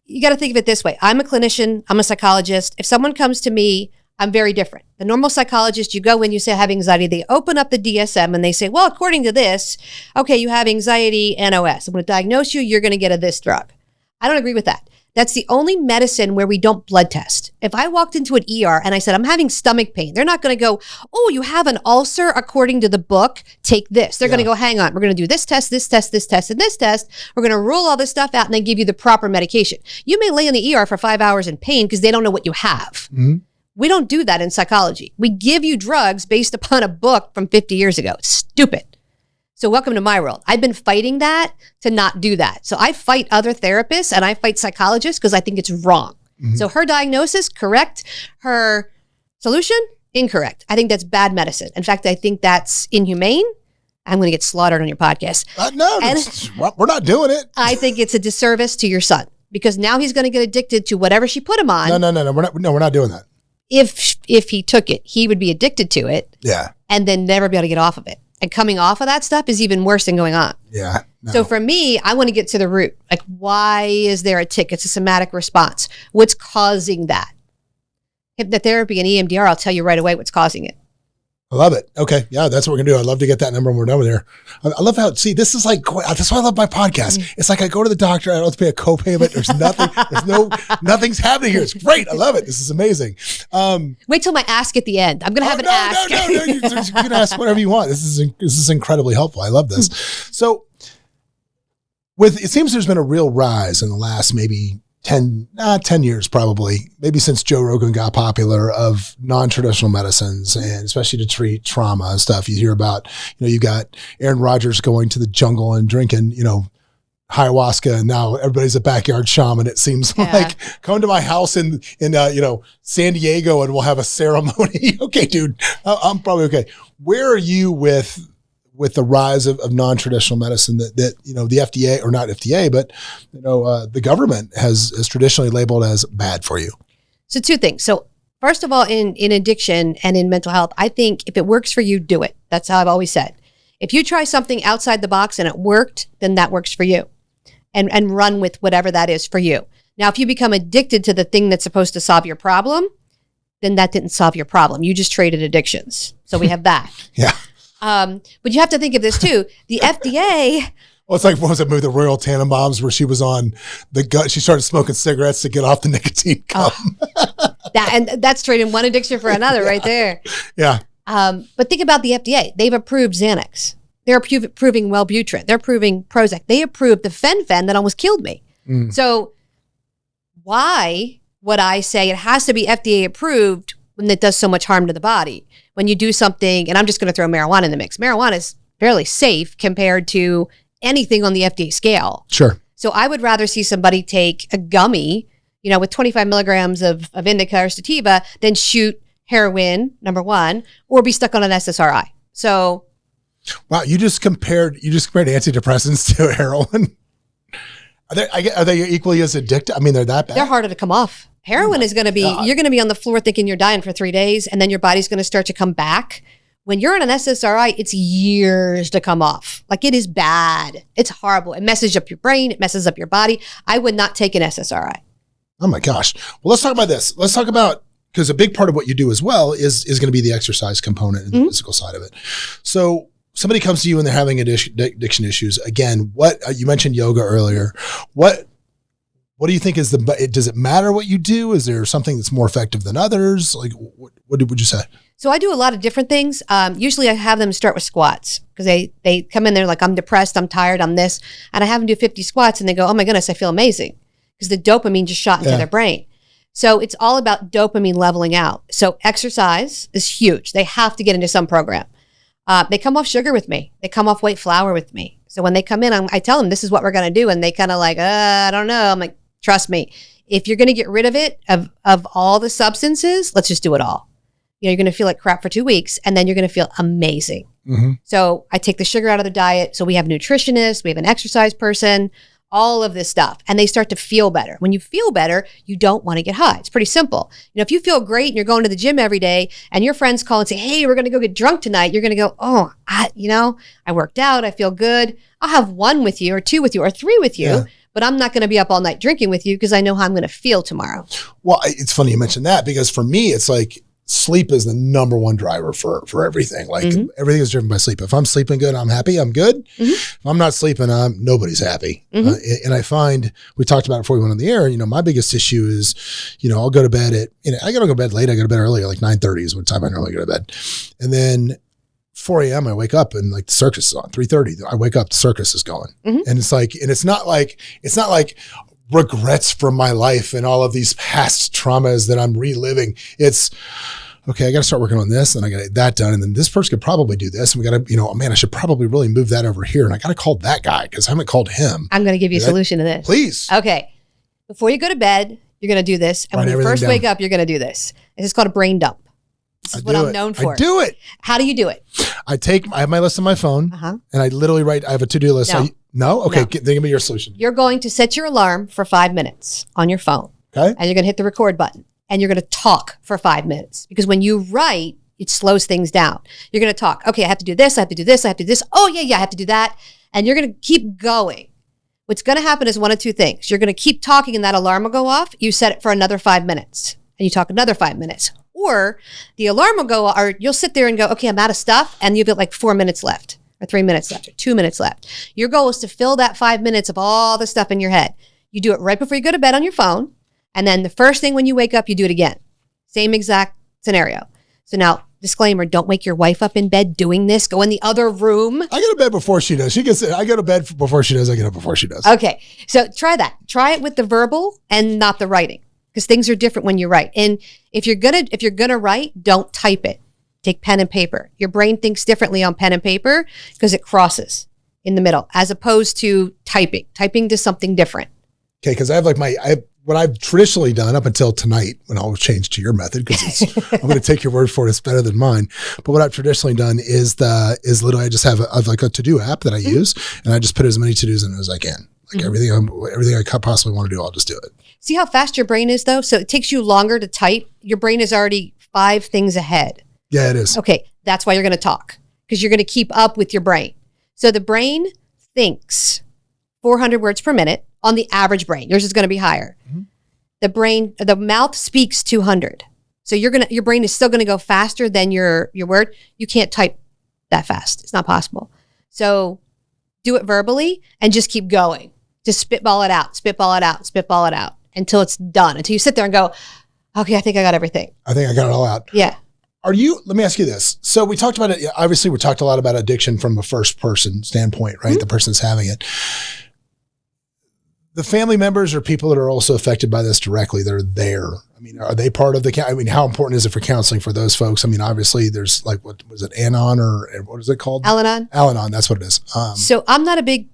you got to think of it this way. I'm a clinician. I'm a psychologist. If someone comes to me, I'm very different. The normal psychologist, you go in, you say I have anxiety. They open up the DSM and they say, well, according to this, okay, you have anxiety NOS. I'm going to diagnose you. You're going to get this drug. I don't agree with that. That's the only medicine where we don't blood test. If I walked into an ER and I said, I'm having stomach pain, they're not going to go, oh, you have an ulcer according to the book, take this. They're going to go, hang on, we're going to do this test, this test, this test, and this test. We're going to rule all this stuff out and then give you the proper medication. You may lay in the ER for 5 hours in pain because they don't know what you have. Mm-hmm. We don't do that in psychology. We give you drugs based upon a book from 50 years ago. It's stupid. So welcome to my world. I've been fighting that to not do that. So I fight other therapists and I fight psychologists because I think it's wrong. Mm-hmm. So her diagnosis, correct. Her solution, incorrect. I think that's bad medicine. In fact, I think that's inhumane. I'm going to get slaughtered on your podcast. No, we're not doing it. I think it's a disservice to your son because now he's going to get addicted to whatever she put him on. No. We're not doing that. If he took it, he would be addicted to it. Yeah. And then never be able to get off of it. And coming off of that stuff is even worse than going on. Yeah. No. So for me, I want to get to the root. Like, why is there a tic? It's a somatic response. What's causing that? Hypnotherapy and EMDR, I'll tell you right away what's causing it. I love it. Okay. Yeah, that's what we're going to do. I'd love to get that number when we're done with here. I love how, this is like, that's why I love my podcast. Mm-hmm. It's like I go to the doctor, I don't have to pay a copayment. There's nothing, nothing's happening here. It's great. I love it. This is amazing. Wait till my ask at the end. I'm going to have an ask. No. You can ask whatever you want. This is incredibly helpful. I love this. So it seems there's been a real rise in the last maybe 10 years probably, maybe since Joe Rogan got popular, of non-traditional medicines, and especially to treat trauma and stuff. You hear about, you got Aaron Rodgers going to the jungle and drinking, ayahuasca, and now everybody's a backyard shaman. It seems like, come to my house in San Diego and we'll have a ceremony. Okay, dude, I'm probably okay. Where are you with the rise of non-traditional medicine that the FDA, or not FDA, but the government has traditionally labeled as bad for you? So two things. So first of all, in addiction and in mental health, I think if it works for you, do it. That's how I've always said. If you try something outside the box and it worked, then that works for you, and run with whatever that is for you. Now, if you become addicted to the thing that's supposed to solve your problem, then that didn't solve your problem. You just traded addictions. So we have that. Yeah. But you have to think of this too. The FDA. Well, it's like, what was that movie, The Royal Tenenbaums, where she was on the gut? She started smoking cigarettes to get off the nicotine gum. That's trading one addiction for another right there. Yeah. But think about the FDA. They've approved Xanax. They're approving Wellbutrin. They're approving Prozac. They approved the fen-phen that almost killed me. Mm. So why would I say it has to be FDA approved when it does so much harm to the body? When you do something, and I'm just going to throw marijuana in the mix. Marijuana is fairly safe compared to anything on the FDA scale. Sure. So I would rather see somebody take a gummy, with 25 milligrams of indica or sativa than shoot heroin, number one, or be stuck on an SSRI. So. Wow. You just compared antidepressants to heroin. Are they equally as addictive? I mean, they're that bad. They're harder to come off. Heroin is going to be, you're going to be on the floor thinking you're dying for 3 days, and then your body's going to start to come back. When you're on an SSRI, it's years to come off. Like, it is bad. It's horrible. It messes up your brain. It messes up your body. I would not take an SSRI. Oh my gosh. Well, let's talk about this. Let's talk about, because a big part of what you do as well is going to be the exercise component and the physical side of it. So somebody comes to you and they're having addiction issues. Again, what you mentioned yoga earlier. What do you think does it matter what you do? Is there something that's more effective than others? Like, what would you say? So I do a lot of different things. Usually I have them start with squats because they come in there like, I'm depressed, I'm tired, I'm this. And I have them do 50 squats and they go, oh my goodness, I feel amazing. Because the dopamine just shot into their brain. So it's all about dopamine leveling out. So exercise is huge. They have to get into some program. They come off sugar with me. They come off white flour with me. So when they come in, I tell them, this is what we're going to do. And they kind of like, I don't know. I'm like, trust me, if you're going to get rid of it, of all the substances, let's just do it all. You're going to feel like crap for 2 weeks, and then you're going to feel amazing. Mm-hmm. So I take the sugar out of the diet. So we have nutritionists, we have an exercise person, all of this stuff. And they start to feel better. When you feel better, you don't want to get high. It's pretty simple. If you feel great and you're going to the gym every day and your friends call and say, hey, we're going to go get drunk tonight. You're going to go, oh, I worked out. I feel good. I'll have 1 with you or 2 with you or 3 with you. Yeah. But I'm not going to be up all night drinking with you because I know how I'm going to feel tomorrow. Well, it's funny you mentioned that, because for me, it's like, sleep is the number one driver for everything. Like everything is driven by sleep. If I'm sleeping good, I'm happy, I'm good. If I'm not sleeping, nobody's happy. And I find, we talked about it before we went on the air, my biggest issue is, I'll go to bed I gotta go to bed late. I go to bed early, like 9:30 is what time I normally go to bed. And then 4 a.m. I wake up and like the circus is on. 3:30 I wake up, the circus is going. And it's not like regrets from my life and all of these past traumas that I'm reliving. It's, okay, I got to start working on this and I got to get that done. And then this person could probably do this. And we got to, man, I should probably really move that over here. And I got to call that guy because I haven't called him. I'm going to give you a solution to this. Please. Okay. Before you go to bed, you're going to do this. And when you first wake up, you're going to do this. This is called a brain dump. This is what I'm known for. I do it. How do you do it? I have my list on my phone and I literally write, I have a to-do list. No? Okay. Think of your solution. You're going to set your alarm for 5 minutes on your phone. Okay. And you're going to hit the record button and you're going to talk for 5 minutes because when you write, it slows things down. You're going to talk. Okay, I have to do this. I have to do this. I have to do this. Oh yeah, I have to do that. And you're going to keep going. What's going to happen is one of two things. You're going to keep talking and that alarm will go off. You set it for another 5 minutes and you talk another 5 minutes. Or the alarm will go, or you'll sit there and go, okay, I'm out of stuff. And you've got like 4 minutes left. Or 3 minutes left, or 2 minutes left. Your goal is to fill that 5 minutes of all the stuff in your head. You do it right before you go to bed on your phone. And then the first thing when you wake up, you do it again. Same exact scenario. So now, disclaimer, don't wake your wife up in bed doing this. Go in the other room. I go to bed before she does. I go to bed before she does. I get up before she does. Okay. So try that. Try it with the verbal and not the writing. Because things are different when you write. And if you're gonna write, don't type it. Take pen and paper. Your brain thinks differently on pen and paper because it crosses in the middle as opposed to typing. Typing does something different. Okay, because I have what I've traditionally done up until tonight, when I'll change to your method because I'm going to take your word for it. It's better than mine. But what I've traditionally done is literally I just have a to-do app that I use, and I just put as many to-dos in as I can. Like everything I could possibly want to do, I'll just do it. See how fast your brain is though? So it takes you longer to type. Your brain is already 5 things ahead. Yeah, it is. Okay, that's why you're going to talk because you're going to keep up with your brain. So the brain thinks 400 words per minute on the average brain. Yours is going to be higher. The mouth speaks 200. So your brain is still going to go faster than your word. You can't type that fast. It's not possible. So do it verbally and just keep going. Just spitball it out, spitball it out, spitball it out until it's done. Until you sit there and go, okay, I think I got everything. I think I got it all out. Yeah. Let me ask you this. So we talked about it. Obviously, we talked a lot about addiction from a first person standpoint, right? The person's having it. The family members or people that are also affected by this directly, they're there. I mean, are they part of how important is it for counseling for those folks? I mean, obviously there's like, what was it? Anon or what is it called? Al-Anon. Al-Anon. That's what it is. So I'm not a big,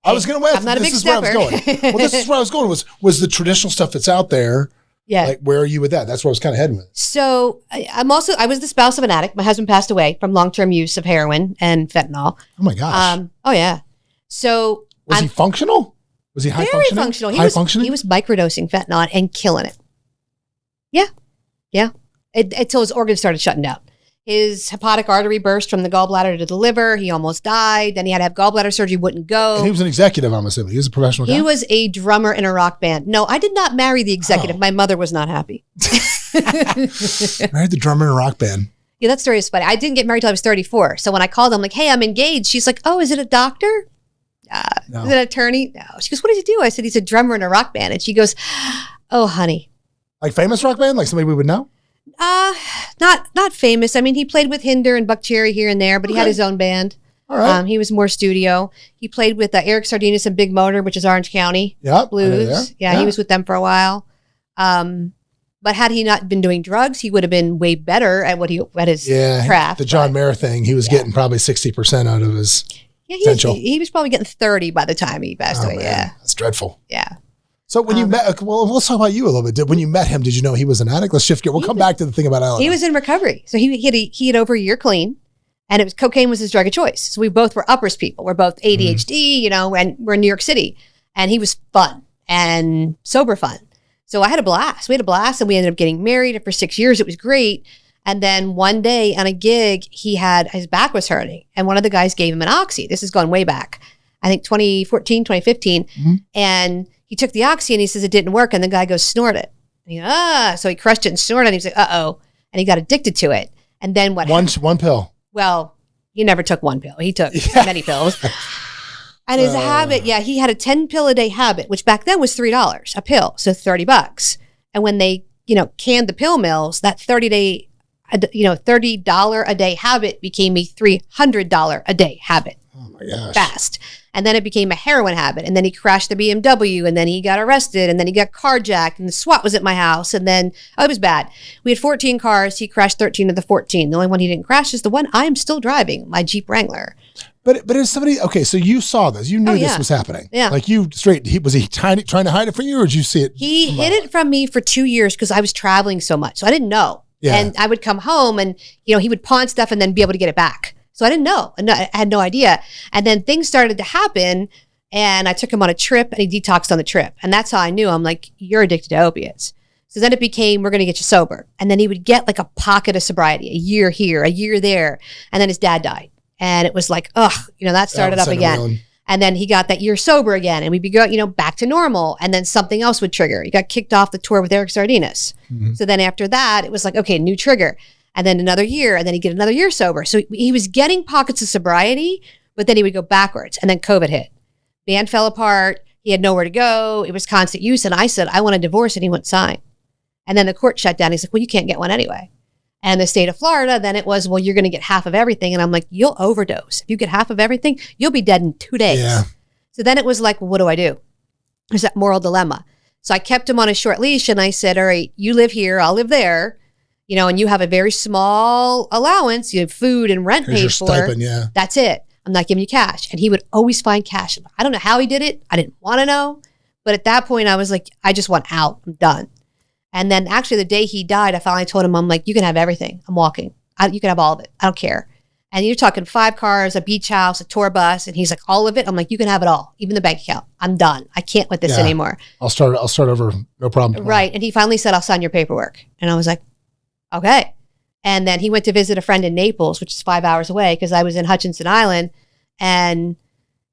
I was going to ask, I'm not a big stepper. Well, this is where I was going was the traditional stuff that's out there. Yeah. Like, where are you with that? That's what I was kind of heading with. So I was the spouse of an addict. My husband passed away from long-term use of heroin and fentanyl. Oh my gosh. Oh yeah. So was he functional? Was he high functioning? Very functional. He was microdosing fentanyl and killing it. Yeah. Yeah. Until his organs started shutting down. His hepatic artery burst from the gallbladder to the liver. He almost died. Then he had to have gallbladder surgery, wouldn't go. And he was an executive, I'm assuming. He was a professional guy. He was a drummer in a rock band. No, I did not marry the executive. My mother was not happy. Married the drummer in a rock band. Yeah, that story is funny. I didn't get married till I was 34. So when I called him, like, hey, I'm engaged. She's like, oh, is it a doctor? No. Is it an attorney? No. She goes, what does he do? I said, he's a drummer in a rock band. And she goes, oh, honey. Like famous rock band? Like somebody we would know? Not famous. I mean, he played with Hinder and Buck Cherry here and there, but he had his own band. All right. He was more studio. He played with Eric Sardinas and Big Motor, which is Orange County Blues. Yeah, he was with them for a while. But had he not been doing drugs, he would have been way better at his craft. The John Mayer thing, he was getting probably 60% out of his potential. He was probably getting 30 by the time he passed away. Man. Yeah, that's dreadful. Yeah. So when you met, well, let's talk about you a little bit. When you met him, did you know he was an addict? Let's shift gears. We'll come back to the thing about Alan. He was in recovery. So he had over a year clean, and cocaine was his drug of choice. So we both were uppers people. We're both ADHD, and we're in New York City. And he was fun and sober fun. So I had a blast. We had a blast, and we ended up getting married. And for 6 years, it was great. And then one day on a gig, his back was hurting. And one of the guys gave him an oxy. This is going way back. I think 2014, 2015. And he took the oxy and he says it didn't work. And the guy goes, snort it. And so he crushed it and snorted it. And he was like, uh-oh. and he got addicted to it. And then what One pill. Well, he never took one pill. He took many pills. And his habit, he had a 10 pill a day habit, which back then was $3 a pill. So $30. And when they, canned the pill mills, that $30 a day habit became a $300 a day habit. Oh my gosh. Fast. And then it became a heroin habit. And then he crashed the BMW, and then he got arrested, and then he got carjacked, and the SWAT was at my house. And then, it was bad. We had 14 cars. He crashed 13 of the 14. The only one he didn't crash is the one I am still driving, my Jeep Wrangler. But is somebody, okay, so you saw this. You knew this was happening. Yeah. Like was he trying to hide it from you, or did you see it? He hid it from me for 2 years because I was traveling so much. So I didn't know. Yeah. And I would come home and, he would pawn stuff and then be able to get it back. So I didn't know. I had no idea. And then things started to happen, and I took him on a trip, and he detoxed on the trip. And that's how I knew. I'm like, you're addicted to opiates. So then it became, we're going to get you sober. And then he would get like a pocket of sobriety, a year here, a year there. And then his dad died. And it was like, that started up again. And then he got that year sober again. And we'd be going, back to normal. And then something else would trigger. He got kicked off the tour with Eric Sardinas. Mm-hmm. So then after that, it was like, okay, new trigger. And then another year, and then he'd get another year sober. So he was getting pockets of sobriety, but then he would go backwards. And then COVID hit. Band fell apart. He had nowhere to go. It was constant use. And I said, I want a divorce, and he wouldn't sign. And then the court shut down. He's like, well, you can't get one anyway. And the state of Florida, then it was, well, you're going to get half of everything. And I'm like, you'll overdose. If you get half of everything, you'll be dead in 2 days. Yeah. So then it was like, well, what do I do? There's that moral dilemma. So I kept him on a short leash, and I said, all right, you live here, I'll live there. And you have a very small allowance. You have food and rent paid for. Stipend, yeah. That's it. I'm not giving you cash. And he would always find cash. I don't know how he did it. I didn't want to know. But at that point, I was like, I just want out. I'm done. And then actually the day he died, I finally told him, I'm like, you can have everything. I'm walking. You can have all of it. I don't care. And you're talking 5 cars, a beach house, a tour bus. And he's like, all of it? I'm like, you can have it all. Even the bank account. I'm done. I can't with this anymore. I'll start over. No problem. Tomorrow. Right. And he finally said, I'll sign your paperwork. And I was like, okay. And then he went to visit a friend in Naples, which is 5 hours away, because I was in Hutchinson Island. And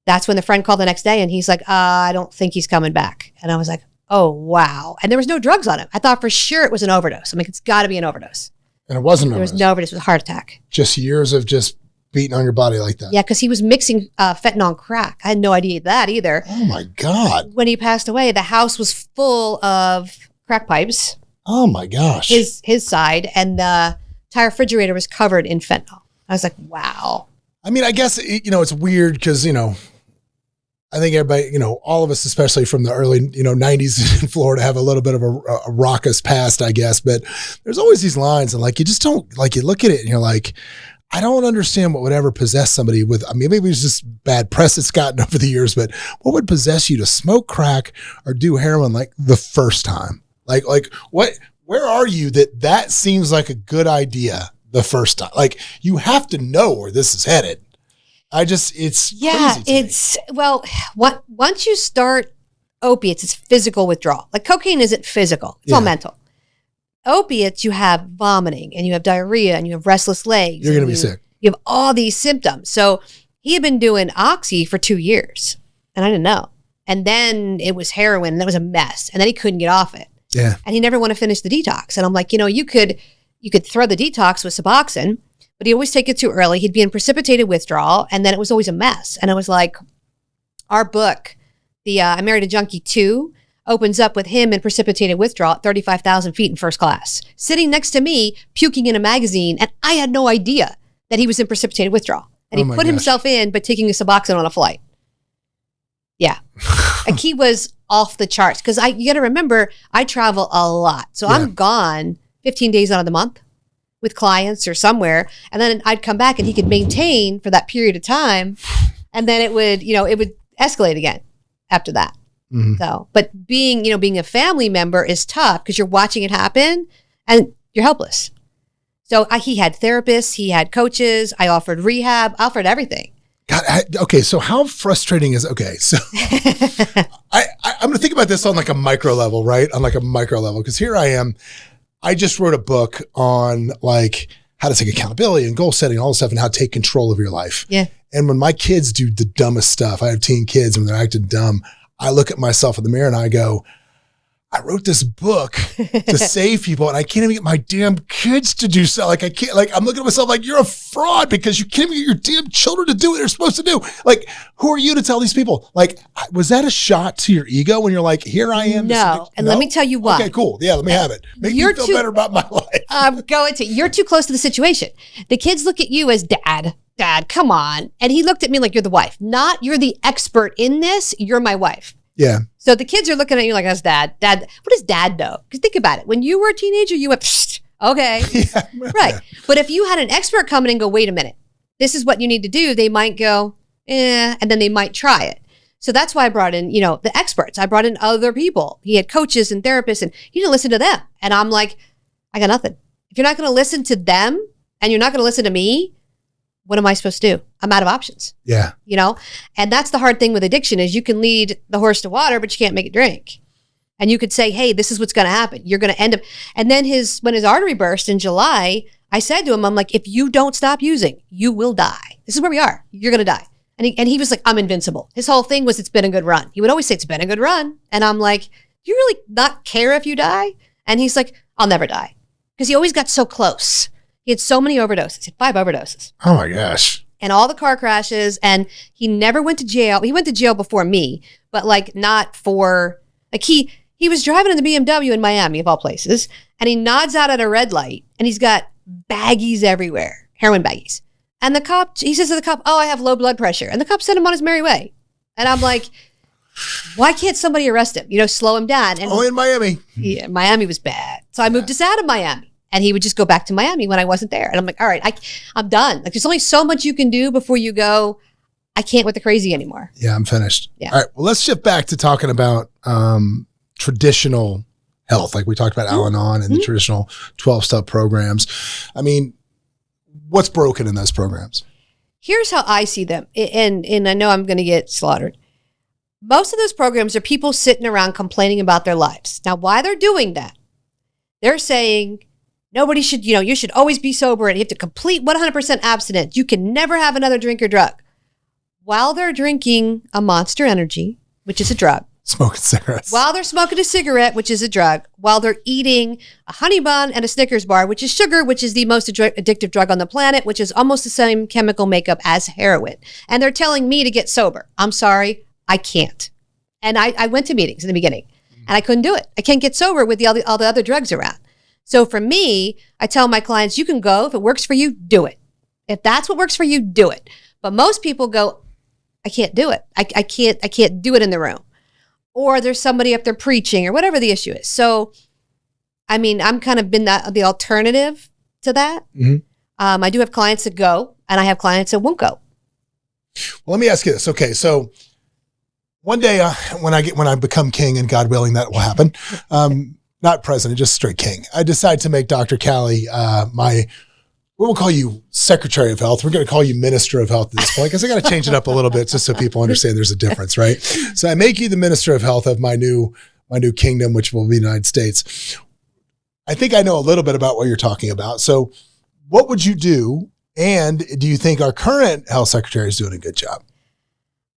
that's when the friend called the next day, and he's like, I don't think he's coming back. And I was like, oh, wow. And there was no drugs on him. I thought for sure it was an overdose. I'm like, it's got to be an overdose. And it wasn't an overdose. There was no overdose. It was a heart attack. Just years of just beating on your body like that. Yeah, because he was mixing fentanyl and crack. I had no idea that either. Oh, my God. When he passed away, the house was full of crack pipes. Oh, my gosh. His side. And the entire refrigerator was covered in fentanyl. I was like, wow. I mean, I guess, it's weird because, I think everybody, all of us, especially from the early, 90s in Florida, have a little bit of a raucous past, I guess. But there's always these lines, and you just don't, you look at it and you're like, I don't understand what would ever possess somebody with, maybe it's just bad press it's gotten over the years, but what would possess you to smoke crack or do heroin the first time? Where are you that seems like a good idea the first time? You have to know where this is headed. It's crazy to me. Once you start opiates, it's physical withdrawal. Cocaine isn't physical. It's all mental. Opiates, you have vomiting, and you have diarrhea, and you have restless legs. You're going to be sick. You have all these symptoms. So he had been doing Oxy for 2 years, and I didn't know. And then it was heroin, and that was a mess. And then he couldn't get off it. Yeah. And he never wanted to finish the detox. And I'm like, you could throw the detox with Suboxone, but he'd always take it too early. He'd be in precipitated withdrawal, and then it was always a mess. And it was like, our book, the I Married a Junkie 2, opens up with him in precipitated withdrawal at 35,000 feet in first class, sitting next to me, puking in a magazine, and I had no idea that he was in precipitated withdrawal. And he put himself in by taking a Suboxone on a flight. Yeah. Like he was off the charts. Because you got to remember, I travel a lot. So I'm gone 15 days out of the month with clients or somewhere. And then I'd come back and he could maintain for that period of time. And then it would escalate again after that. Mm-hmm. So, but being a family member is tough because you're watching it happen and you're helpless. So he had therapists, he had coaches. I offered rehab, offered everything. God, okay, so how frustrating is, okay, so I'm going to think about this on a micro level, right? On a micro level, because here I am. I just wrote a book on how to take accountability and goal setting and all this stuff and how to take control of your life. Yeah. And when my kids do the dumbest stuff, I have teen kids, and when they're acting dumb, I look at myself in the mirror and I go, I wrote this book to save people and I can't even get my damn kids to do so. Like I can't, like I'm looking at myself like you're a fraud because you can't even get your damn children to do what they're supposed to do. Like, who are you to tell these people? Like, was that a shot to your ego when you're like, here I am? No. And let me tell you why. Okay, cool. Yeah, let me have it. Make me feel better about my life. You're too close to the situation. The kids look at you as dad, come on. And he looked at me like you're the wife. Not you're the expert in this. You're my wife. Yeah. So the kids are looking at you like, that's dad. Dad, what does dad know? Because think about it. When you were a teenager, you went, psst, okay. Yeah. Right. Yeah. But if you had an expert come in and go, wait a minute, this is what you need to do, they might go, and then they might try it. So that's why I brought in, the experts. I brought in other people. He had coaches and therapists and he didn't listen to them. And I'm like, I got nothing. If you're not going to listen to them and you're not going to listen to me, what am I supposed to do? I'm out of options. Yeah. And that's the hard thing with addiction is you can lead the horse to water, but you can't make it drink. And you could say, hey, this is what's going to happen. You're going to end up. And then when his artery burst in July, I said to him, I'm like, if you don't stop using, you will die. This is where we are. You're going to die. And he was like, I'm invincible. His whole thing was, it's been a good run. He would always say, it's been a good run. And I'm like, do you really not care if you die? And he's like, I'll never die. Because he always got so close. He had so many overdoses. He had 5 overdoses. Oh my gosh. And all the car crashes. And he never went to jail. He went to jail before me, but like not for, like he was driving in the BMW in Miami of all places. And he nods out at a red light and he's got baggies everywhere, heroin baggies. And the cop, he says to the cop, oh, I have low blood pressure. And the cop sent him on his merry way. And I'm like, why can't somebody arrest him? Slow him down. And in Miami. Yeah, Miami was bad. So I moved us out of Miami. And he would just go back to Miami when I wasn't there. And I'm like, all right, I'm done. Like, there's only so much you can do before you go, I can't with the crazy anymore. Yeah, I'm finished. Yeah. All right, well, let's shift back to talking about traditional health. Like we talked about Al-Anon and the traditional 12-step programs. I mean, what's broken in those programs? Here's how I see them. And I know I'm going to get slaughtered. Most of those programs are people sitting around complaining about their lives. Now, why they're doing that, they're saying, nobody should, you should always be sober and you have to complete 100% abstinence. You can never have another drink or drug. While they're drinking a Monster Energy, which is a drug. Smoking cigarettes. While they're smoking a cigarette, which is a drug. While they're eating a honey bun and a Snickers bar, which is sugar, which is the most addictive drug on the planet, which is almost the same chemical makeup as heroin. And they're telling me to get sober. I'm sorry, I can't. And I went to meetings in the beginning and I couldn't do it. I can't get sober with all the other drugs around. So for me, I tell my clients, you can go. If it works for you, do it. If that's what works for you, do it. But most people go, I can't do it. I can't do it in the room. Or there's somebody up there preaching or whatever the issue is. So, I mean, I'm kind of been the alternative to that. Mm-hmm. I do have clients that go and I have clients that won't go. Well, let me ask you this. Okay. So one day when I become king, and God willing, that will happen. Not president, just straight king. I decide to make Dr. Cali we won't call you Secretary of Health. We're going to call you Minister of Health at this point because I got to change it up a little bit just so people understand there's a difference, right? So I make you the Minister of Health of my new kingdom, which will be the United States. I think I know a little bit about what you're talking about. So what would you do? And do you think our current health secretary is doing a good job?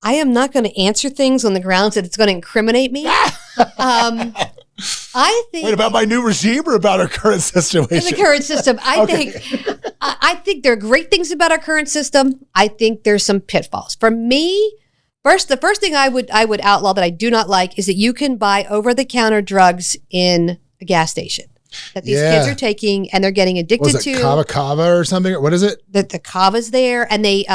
I am not going to answer things on the grounds that it's going to incriminate me. I think. Wait, about my new regime or about our current situation? In the current system, I think there are great things about our current system. I think there's some pitfalls. For me, the first thing I would outlaw that I do not like is that you can buy over-the-counter drugs in a gas station that these kids are taking and they're getting addicted to. Kava or something? What is it? The Kava's there and they...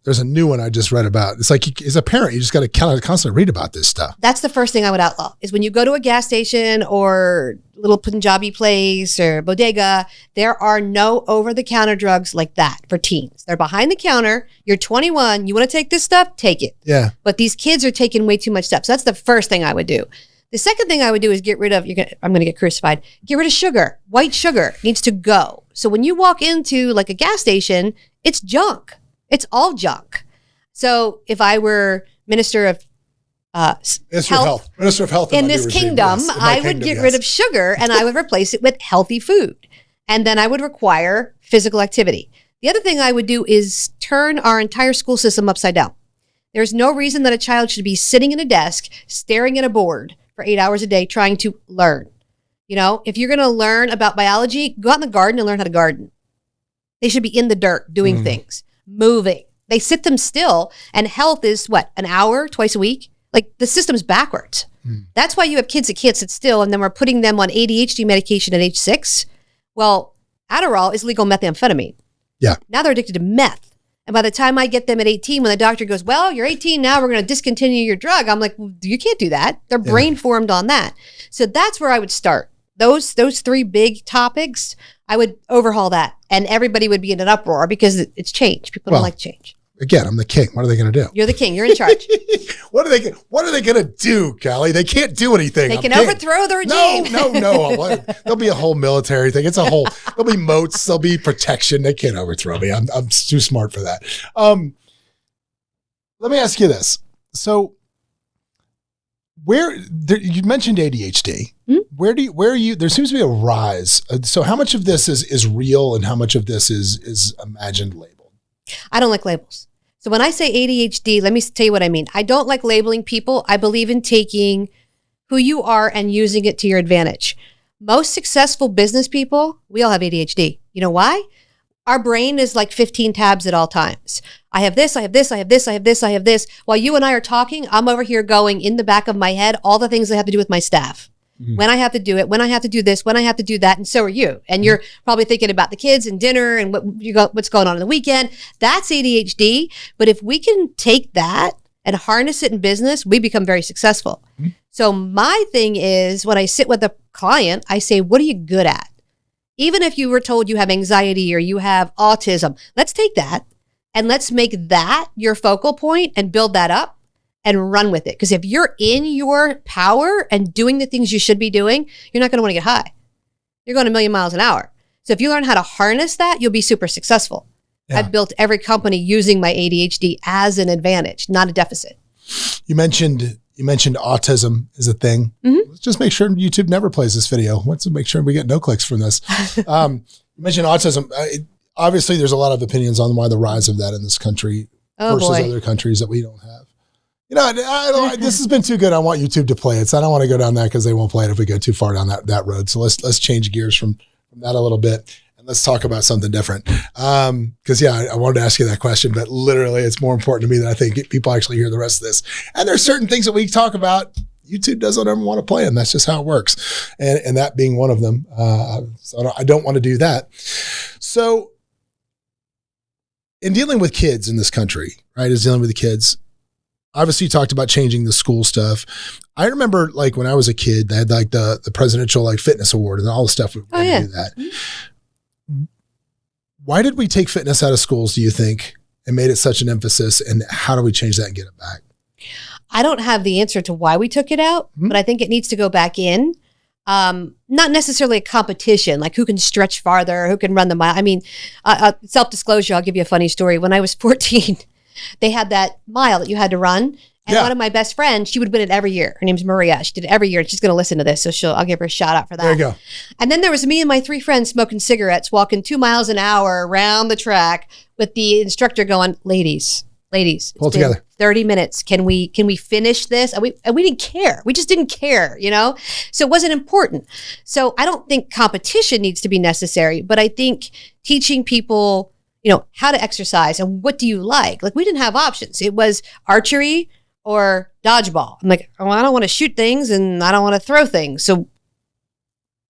There's a new one I just read about. It's like, as a parent, you just got to constantly read about this stuff. That's the first thing I would outlaw is when you go to a gas station or little Punjabi place or bodega, there are no over-the-counter drugs like that for teens. They're behind the counter. You're 21. You want to take this stuff? Take it. Yeah. But these kids are taking way too much stuff. So that's the first thing I would do. The second thing I would do is get rid of, I'm going to get crucified, get rid of sugar. White sugar needs to go. So when you walk into like a gas station, it's junk. It's all junk. So if I were Minister of Health in this kingdom, I would get rid of sugar and I would replace it with healthy food. And then I would require physical activity. The other thing I would do is turn our entire school system upside down. There's no reason that a child should be sitting in a desk, staring at a board for 8 hours a day trying to learn. You know, if you're going to learn about biology, go out in the garden and learn how to garden. They should be in the dirt doing things, moving. They sit them still. And health is what, an hour twice a week? Like the system's backwards. That's why you have kids that can't sit still. And then we're putting them on ADHD medication at age 6. Well, Adderall is legal methamphetamine. Yeah. Now they're addicted to meth. And by the time I get them at 18, when the doctor goes, well, you're 18 now, we're going to discontinue your drug. I'm like, well, you can't do that. They're brain formed on that. So that's where I would start. Those 3 big topics, I would overhaul that. And everybody would be in an uproar because it's change. People don't like change. Again, I'm the king. What are they going to do? You're the king. You're in charge. What are they going to do, Callie? They can't do anything. They can overthrow the regime. No. There'll be a whole military thing. There'll be moats. There'll be protection. They can't overthrow me. I'm too smart for that. Let me ask you this. So you mentioned ADHD. Where are you, there seems to be a rise. So how much of this is real and how much of this is imagined labeled? I don't like labels. So when I say ADHD, let me tell you what I mean. I don't like labeling people. I believe in taking who you are and using it to your advantage. Most successful business people, we all have ADHD. You know why? Our brain is like 15 tabs at all times. I have this, I have this, I have this, I have this, I have this. While you and I are talking, I'm over here going in the back of my head, all the things I have to do with my staff. When I have to do it, when I have to do this, when I have to do that, and so are you. And you're probably thinking about the kids and dinner and what's going on in the weekend. That's ADHD. But if we can take that and harness it in business, we become very successful. So my thing is when I sit with a client, I say, what are you good at? Even if you were told you have anxiety or you have autism, let's take that and let's make that your focal point and build that up and run with it. Because if you're in your power and doing the things you should be doing, you're not going to want to get high. You're going a million miles an hour. So if you learn how to harness that, you'll be super successful. Yeah. I've built every company using my ADHD as an advantage, not a deficit. You mentioned autism is a thing. Let's just make sure YouTube never plays this video. Let's make sure we get no clicks from this. You mentioned autism. Obviously, there's a lot of opinions on why the rise of that in this country versus other countries that we don't have. You know, this has been too good. I want YouTube to play it. So I don't want to go down that because they won't play it if we go too far down that road. So let's change gears from that a little bit and let's talk about something different. Because I wanted to ask you that question, but literally it's more important to me that I think people actually hear the rest of this. And there's certain things that we talk about YouTube doesn't ever want to play them. That's just how it works. And that being one of them. So I don't want to do that. So in dealing with kids in this country, right, is dealing with the kids. Obviously, you talked about changing the school stuff. I remember, like, when I was a kid, they had, like, the presidential, like, fitness award and all the stuff. We were going to do that. Why did we take fitness out of schools, do you think, and made it such an emphasis? And how do we change that and get it back? I don't have the answer to why we took it out, but I think it needs to go back in. Not necessarily a competition, like who can stretch farther, who can run the mile. I mean, self-disclosure, I'll give you a funny story. When I was 14, they had that mile that you had to run. And one of my best friends, she would win it every year. Her name's Maria. She did it every year. And she's going to listen to this. So I'll give her a shout out for that. There you go. And then there was me and my 3 friends smoking cigarettes, walking 2 miles an hour around the track with the instructor going, ladies, pull together. 30 minutes. Can we finish this? And we didn't care. We just didn't care, you know? So it wasn't important. So I don't think competition needs to be necessary, but I think teaching people, you know, how to exercise and what do you like? Like, we didn't have options. It was archery or dodgeball. I'm like, oh, I don't want to shoot things and I don't want to throw things. So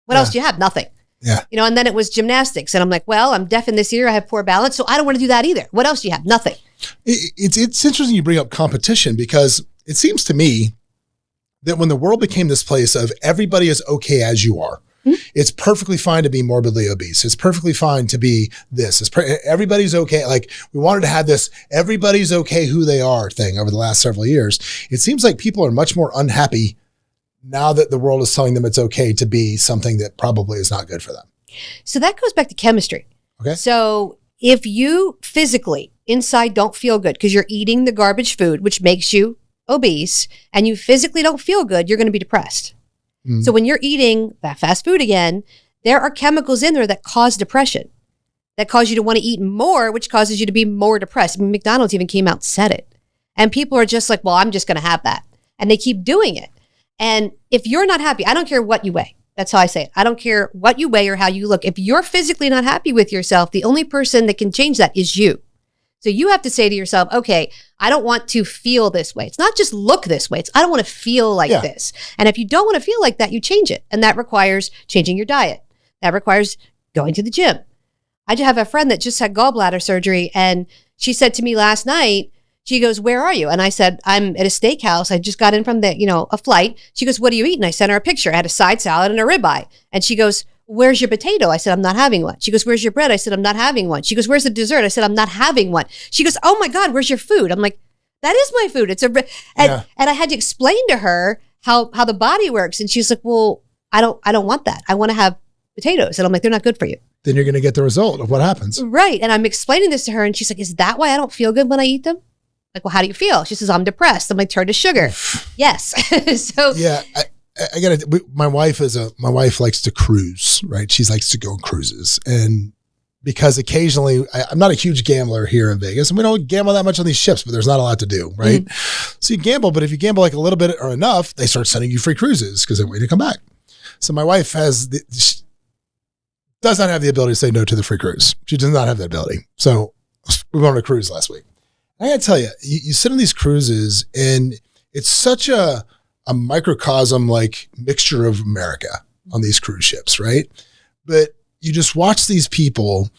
what else do you have? Nothing. Yeah. You know, and then it was gymnastics. And I'm like, well, I'm deaf in this ear. I have poor balance. So I don't want to do that either. What else do you have? Nothing. It's interesting you bring up competition because it seems to me that when the world became this place of everybody is okay as you are, it's perfectly fine to be morbidly obese. It's perfectly fine to be this. Everybody's okay. Like, we wanted to have this everybody's okay who they are thing over the last several years. It seems like people are much more unhappy now that the world is telling them it's okay to be something that probably is not good for them. So that goes back to chemistry. Okay. So if you physically inside don't feel good because you're eating the garbage food, which makes you obese, and you physically don't feel good, you're going to be depressed. So when you're eating that fast food again, there are chemicals in there that cause depression, that cause you to want to eat more, which causes you to be more depressed. I mean, McDonald's even came out and said it. And people are just like, well, I'm just going to have that. And they keep doing it. And if you're not happy, I don't care what you weigh. That's how I say it. I don't care what you weigh or how you look. If you're physically not happy with yourself, the only person that can change that is you. So you have to say to yourself, okay, I don't want to feel this way. It's not just look this way. It's I don't want to feel like this. And if you don't want to feel like that, you change it. And that requires changing your diet. That requires going to the gym. I just have a friend that just had gallbladder surgery. And she said to me last night, she goes, where are you? And I said, I'm at a steakhouse. I just got in from a flight. She goes, what do you eat? And I sent her a picture. I had a side salad and a ribeye. And she goes, where's your potato? I said, I'm not having one. She goes, where's your bread? I said, I'm not having one. She goes, where's the dessert? I said, I'm not having one. She goes, oh my God, where's your food? I'm like, that is my food. And I had to explain to her how the body works. And she's like, well, I don't want that. I want to have potatoes. And I'm like, they're not good for you. Then you're going to get the result of what happens. Right. And I'm explaining this to her. And she's like, is that why I don't feel good when I eat them? Like, well, how do you feel? She says, I'm depressed. I'm like, turn to sugar. Yes. So yeah, I got to, my wife likes to cruise, right? She likes to go on cruises. And because occasionally I'm not a huge gambler here in Vegas and we don't gamble that much on these ships, but there's not a lot to do, right? Mm-hmm. So you gamble, but if you gamble like a little bit or enough, they start sending you free cruises because they want you to come back. So my wife does not have the ability to say no to the free cruise. She does not have that ability. So we went on a cruise last week. I gotta tell you, you sit on these cruises and it's such a microcosm like mixture of America on these cruise ships, right? But you just watch these people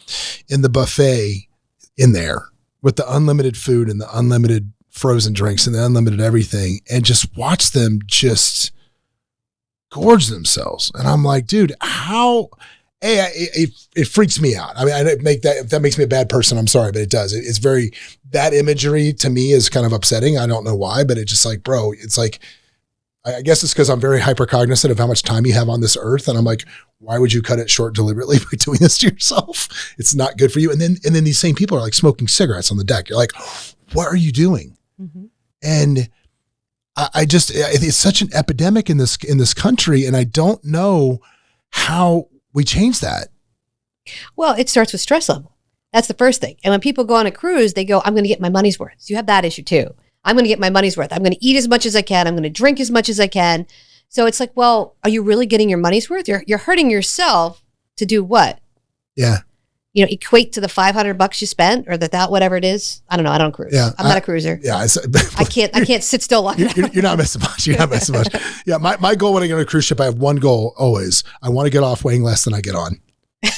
in the buffet in there with the unlimited food and the unlimited frozen drinks and the unlimited everything and just watch them just gorge themselves. And I'm like, dude, how... it freaks me out. I mean, if that makes me a bad person, I'm sorry, but it does. It's very, that imagery to me is kind of upsetting. I don't know why, but it's just like, bro, it's like, I guess it's because I'm very hyper cognizant of how much time you have on this earth. And I'm like, why would you cut it short deliberately by doing this to yourself? It's not good for you. And then these same people are like smoking cigarettes on the deck. You're like, what are you doing? Mm-hmm. And it's such an epidemic in this country. And I don't know how we change that. Well, it starts with stress level. That's the first thing. And when people go on a cruise, they go, I'm going to get my money's worth. So you have that issue too. I'm going to get my money's worth. I'm going to eat as much as I can. I'm going to drink as much as I can. So it's like, well, are you really getting your money's worth? You're hurting yourself to do what? Yeah. Equate to the $500 you spent or whatever it is. I don't know. I don't cruise. Yeah, I'm not a cruiser. Yeah. I can't sit still long enough. You're not missing much. You're not missing much. Yeah. My goal when I get on a cruise ship, I have one goal always. I want to get off weighing less than I get on.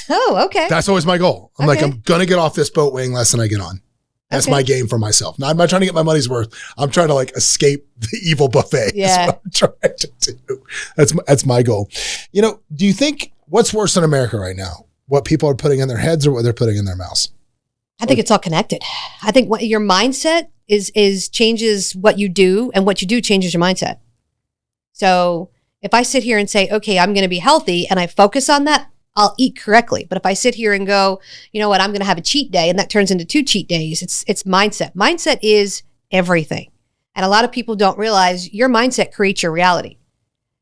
Oh, okay. That's always my goal. I'm like, I'm going to get off this boat weighing less than I get on. That's my game for myself. Now, I'm not trying to get my money's worth. I'm trying to like escape the evil buffet. Yeah. That's what I'm trying to do. That's my goal. Do you think what's worse in America right now? What people are putting in their heads or what they're putting in their mouths? I think it's all connected. I think what your mindset is changes what you do, and what you do changes your mindset. So if I sit here and say, okay, I'm going to be healthy and I focus on that, I'll eat correctly. But if I sit here and go, you know what, I'm going to have a cheat day and that turns into 2 cheat days, it's mindset. Mindset is everything. And a lot of people don't realize your mindset creates your reality.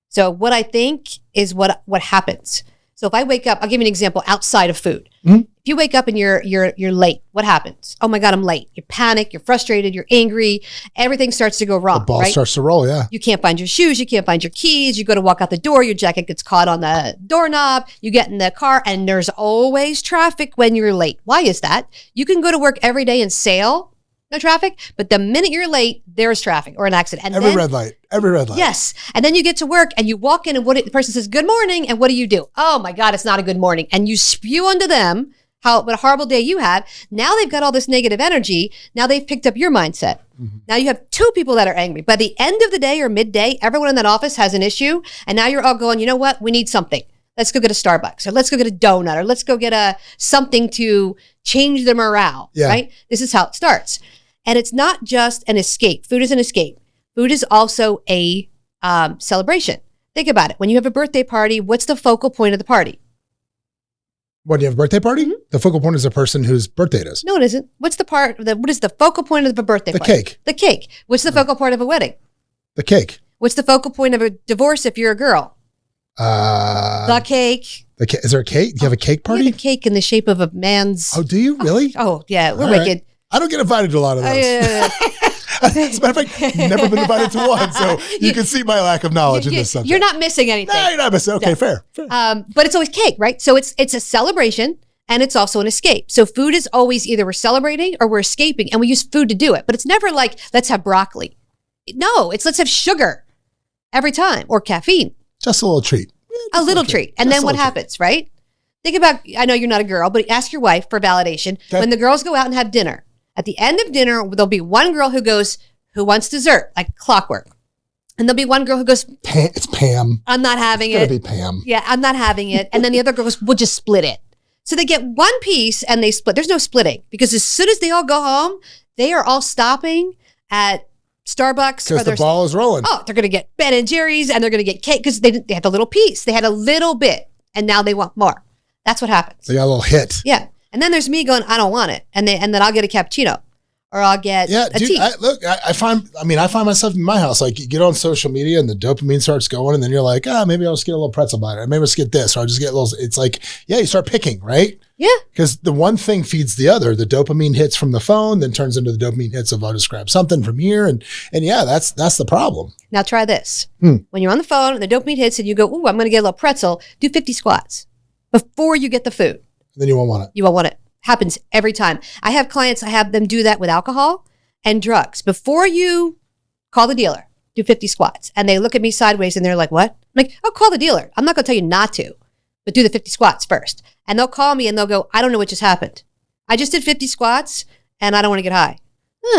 So what I think is what happens. So if I wake up, I'll give you an example outside of food. Mm-hmm. If you wake up and you're late, what happens? Oh my God, I'm late. You panic, you're frustrated, you're angry. Everything starts to go wrong. The ball starts to roll, yeah. You can't find your shoes. You can't find your keys. You go to walk out the door. Your jacket gets caught on the doorknob. You get in the car and there's always traffic when you're late. Why is that? You can go to work every day and sail. No traffic, but the minute you're late, there's traffic or an accident. And every red light. Yes. And then you get to work and you walk in and the person says, good morning. And what do? Oh my God, it's not a good morning. And you spew onto them what a horrible day you had. Now they've got all this negative energy. Now they've picked up your mindset. Mm-hmm. Now you have 2 people that are angry. By the end of the day or midday, everyone in that office has an issue. And now you're all going, you know what? We need something. Let's go get a Starbucks, or let's go get a donut, or let's go get something to change the morale, right? This is how it starts. And it's not just an escape. Food is an escape. Food is also a celebration. Think about it. When you have a birthday party, what's the focal point of the party? When you have a birthday party? Mm-hmm. The focal point is the person whose birthday it is. No, it isn't. What is the focal point of a birthday party? The cake. The cake. What's the focal point of a wedding? The cake. What's the focal point of a divorce if you're a girl? The cake. Is there a cake? Do you have a cake party? We have a cake in the shape of a man's. Oh, do you really? Oh yeah. We're wicked. I don't get invited to a lot of those. As a matter of fact, never been invited to one, so you can see my lack of knowledge in this subject. You're not missing anything. No, you're not missing. Okay, fair. But it's always cake, right? So it's a celebration and it's also an escape. So food is always either we're celebrating or we're escaping, and we use food to do it. But it's never like, let's have broccoli. No, it's let's have sugar every time, or caffeine. Just a little treat. A little treat. And then what happens, right? Think about, I know you're not a girl, but ask your wife for validation. Okay. When the girls go out and have dinner, at the end of dinner, there'll be one girl who goes, who wants dessert, like clockwork. And there'll be one girl who goes, it's Pam. I'm not having it. It's going to be Pam. Yeah, I'm not having it. And then the other girl goes, we'll just split it. So they get one piece and they split. There's no splitting, because as soon as they all go home, they are all stopping at Starbucks. Because the ball is rolling. Oh, they're going to get Ben and Jerry's and they're going to get cake because they had a little piece. They had a little bit and now they want more. That's what happens. They got a little hit. Yeah. And then there's me going, I don't want it. And then I'll get a cappuccino or I'll get a tea. I find myself in my house, like you get on social media and the dopamine starts going and then you're like, maybe I'll just get a little pretzel bite, or maybe I'll just get this, or I'll just get a little, it's like, you start picking, right? Yeah. Because the one thing feeds the other. The dopamine hits from the phone, then turns into the dopamine hits of I'll just grab something from here. And yeah, that's the problem. Now try this. When you're on the phone and the dopamine hits and you go, ooh, I'm going to get a little pretzel, do 50 squats before you get the food. Then you won't want it. You won't want it. Happens every time. I have clients, I have them do that with alcohol and drugs. Before you call the dealer, do 50 squats. And they look at me sideways and they're like, what? I'm like, oh, call the dealer. I'm not going to tell you not to, but do the 50 squats first. And they'll call me and they'll go, I don't know what just happened. I just did 50 squats and I don't want to get high.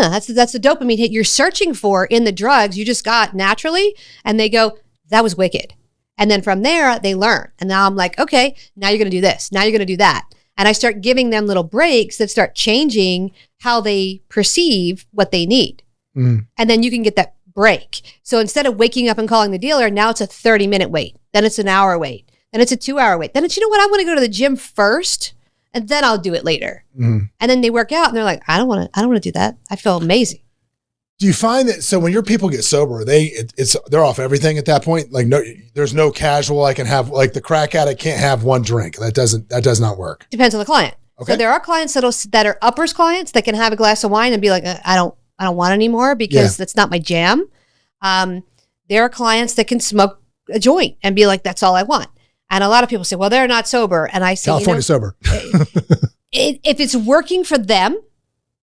That's the dopamine hit you're searching for in the drugs you just got naturally. And they go, that was wicked. And then from there, they learn. And now I'm like, okay, now you're going to do this. Now you're going to do that. And I start giving them little breaks that start changing how they perceive what they need. And then you can get that break. So instead of waking up and calling the dealer, now it's a 30-minute wait. Then it's an hour wait. Then it's a 2-hour wait. Then it's, you know what, I want to go to the gym first and then I'll do it later. And then they work out and they're like, I don't want to do that. I feel amazing. Do you find that, so when your people get sober, they're off everything at that point? Like there's no casual, I can have, like the crack addict can't have one drink. That does not work. Depends on the client. Okay. So there are clients that are uppers clients that can have a glass of wine and be like, I don't want any more because that's not my jam. There are clients that can smoke a joint and be like, that's all I want. And a lot of people say, well, they're not sober. And I say, California sober. If it's working for them,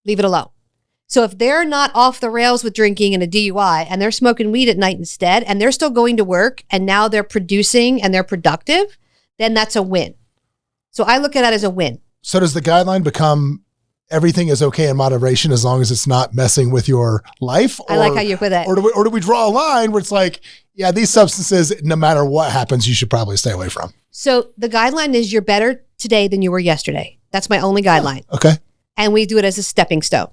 leave it alone. So if they're not off the rails with drinking and a DUI and they're smoking weed at night instead, and they're still going to work and now they're producing and they're productive, then that's a win. So I look at that as a win. So does the guideline become everything is okay in moderation as long as it's not messing with your life? I like how you put that. Or do we draw a line where it's like, yeah, these substances, no matter what happens, you should probably stay away from? So the guideline is you're better today than you were yesterday. That's my only guideline. Okay. And we do it as a stepping stone.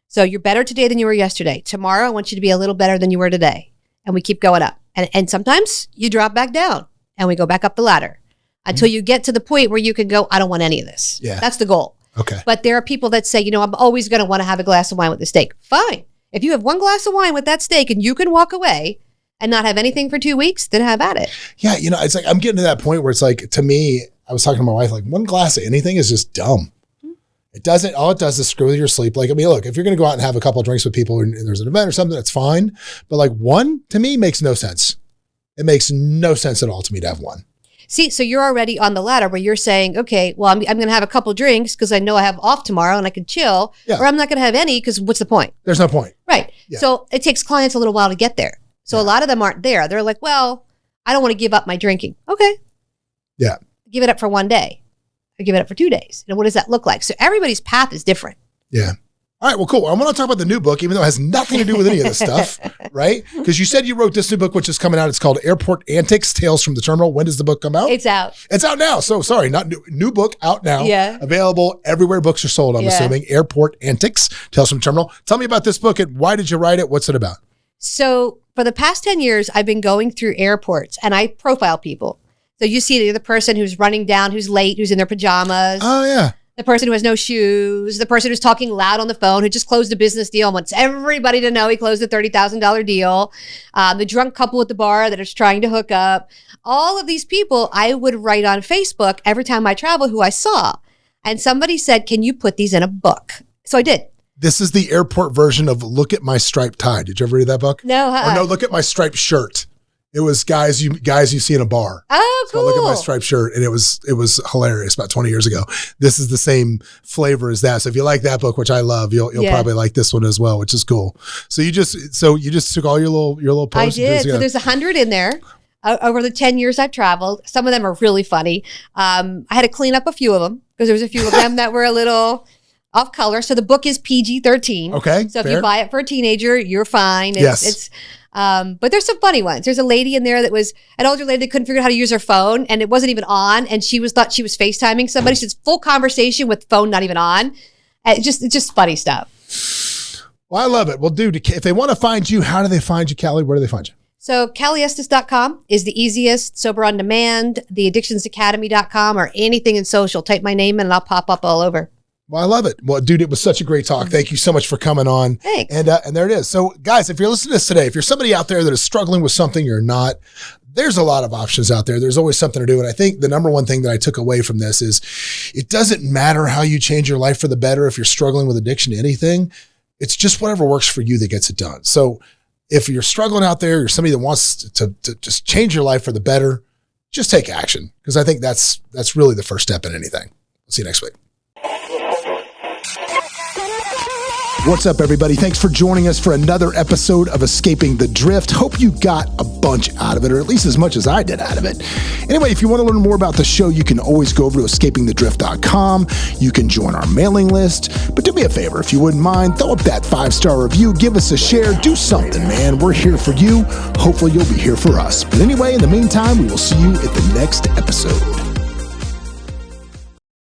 So you're better today than you were yesterday. Tomorrow, I want you to be a little better than you were today. And we keep going up. And sometimes you drop back down and we go back up the ladder until you get to the point where you can go, I don't want any of this. Yeah. That's the goal. Okay. But there are people that say, I'm always going to want to have a glass of wine with the steak. Fine. If you have one glass of wine with that steak and you can walk away and not have anything for 2 weeks, then have at it. Yeah. It's like, I'm getting to that point where it's like, to me, I was talking to my wife, like one glass of anything is just dumb. All it does is screw with your sleep. Like, I mean, look, if you're going to go out and have a couple of drinks with people and there's an event or something, that's fine. But like one, to me, makes no sense. It makes no sense at all to me to have one. See, so you're already on the ladder where you're saying, okay, well, I'm going to have a couple of drinks because I know I have off tomorrow and I can chill. Yeah. Or I'm not going to have any because what's the point? There's no point. Right. Yeah. So it takes clients a little while to get there. So a lot of them aren't there. They're like, well, I don't want to give up my drinking. Okay. Yeah. Give it up for one day. Or give it up for 2 days. And what does that look like? So everybody's path is different. Yeah. All right. Well, cool. I want to talk about the new book, even though it has nothing to do with any of this stuff, right? Because you said you wrote this new book, which is coming out. It's called Airport Antics, Tales from the Terminal. When does the book come out? It's out. It's out now. So sorry, not new book out now. Yeah. Available everywhere books are sold, I'm assuming. Airport Antics, Tales from the Terminal. Tell me about this book and why did you write it? What's it about? So for the past 10 years, I've been going through airports and I profile people. So you see the other person who's running down, who's late, who's in their pajamas. Oh, yeah. The person who has no shoes, the person who's talking loud on the phone, who just closed a business deal and wants everybody to know he closed a $30,000 deal. The drunk couple at the bar that is trying to hook up. All of these people I would write on Facebook every time I travel who I saw. And somebody said, can you put these in a book? So I did. This is the airport version of Look at My Striped Tie. Did you ever read that book? No. Or no, Look at My Striped Shirt. It was guys you see in a bar. Oh, cool. So Look at My Striped Shirt. And it was hilarious about 20 years ago. This is the same flavor as that. So if you like that book, which I love, you'll probably like this one as well, which is cool. So you just took all your little posts. I did. So there's 100 in there. Over the 10 years I've traveled. Some of them are really funny. I had to clean up a few of them because there was a few of them that were a little off color. So the book is PG-13. Okay. So if you buy it for a teenager, you're fine. Yes. But there's some funny ones. There's a lady in there that was an older lady that couldn't figure out how to use her phone, and it wasn't even on, and thought she was FaceTiming somebody. So it's full conversation with phone not even on. It's just funny stuff. Well, I love it. Well, dude, if they want to find you, how do they find you, Cali? Where do they find you? So CaliEstes.com is the easiest. Sober on Demand, theaddictionsacademy.com, or anything in social. Type my name in and I'll pop up all over. Well, I love it. Well, dude, it was such a great talk. Thank you so much for coming on. Thanks. And there it is. So, guys, if you're listening to this today, if you're somebody out there that is struggling with something you're not, there's a lot of options out there. There's always something to do. And I think the number one thing that I took away from this is it doesn't matter how you change your life for the better if you're struggling with addiction to anything. It's just whatever works for you that gets it done. So if you're struggling out there, you're somebody that wants to just change your life for the better, just take action. Because I think that's really the first step in anything. We'll see you next week. What's up, everybody? Thanks for joining us for another episode of Escaping the Drift. Hope you got a bunch out of it, or at least as much as I did out of it. Anyway, if you want to learn more about the show, you can always go over to escapingthedrift.com. You can join our mailing list. But do me a favor, if you wouldn't mind, throw up that 5-star review, give us a share, do something, man. We're here for you. Hopefully you'll be here for us. But anyway, in the meantime, we will see you at the next episode.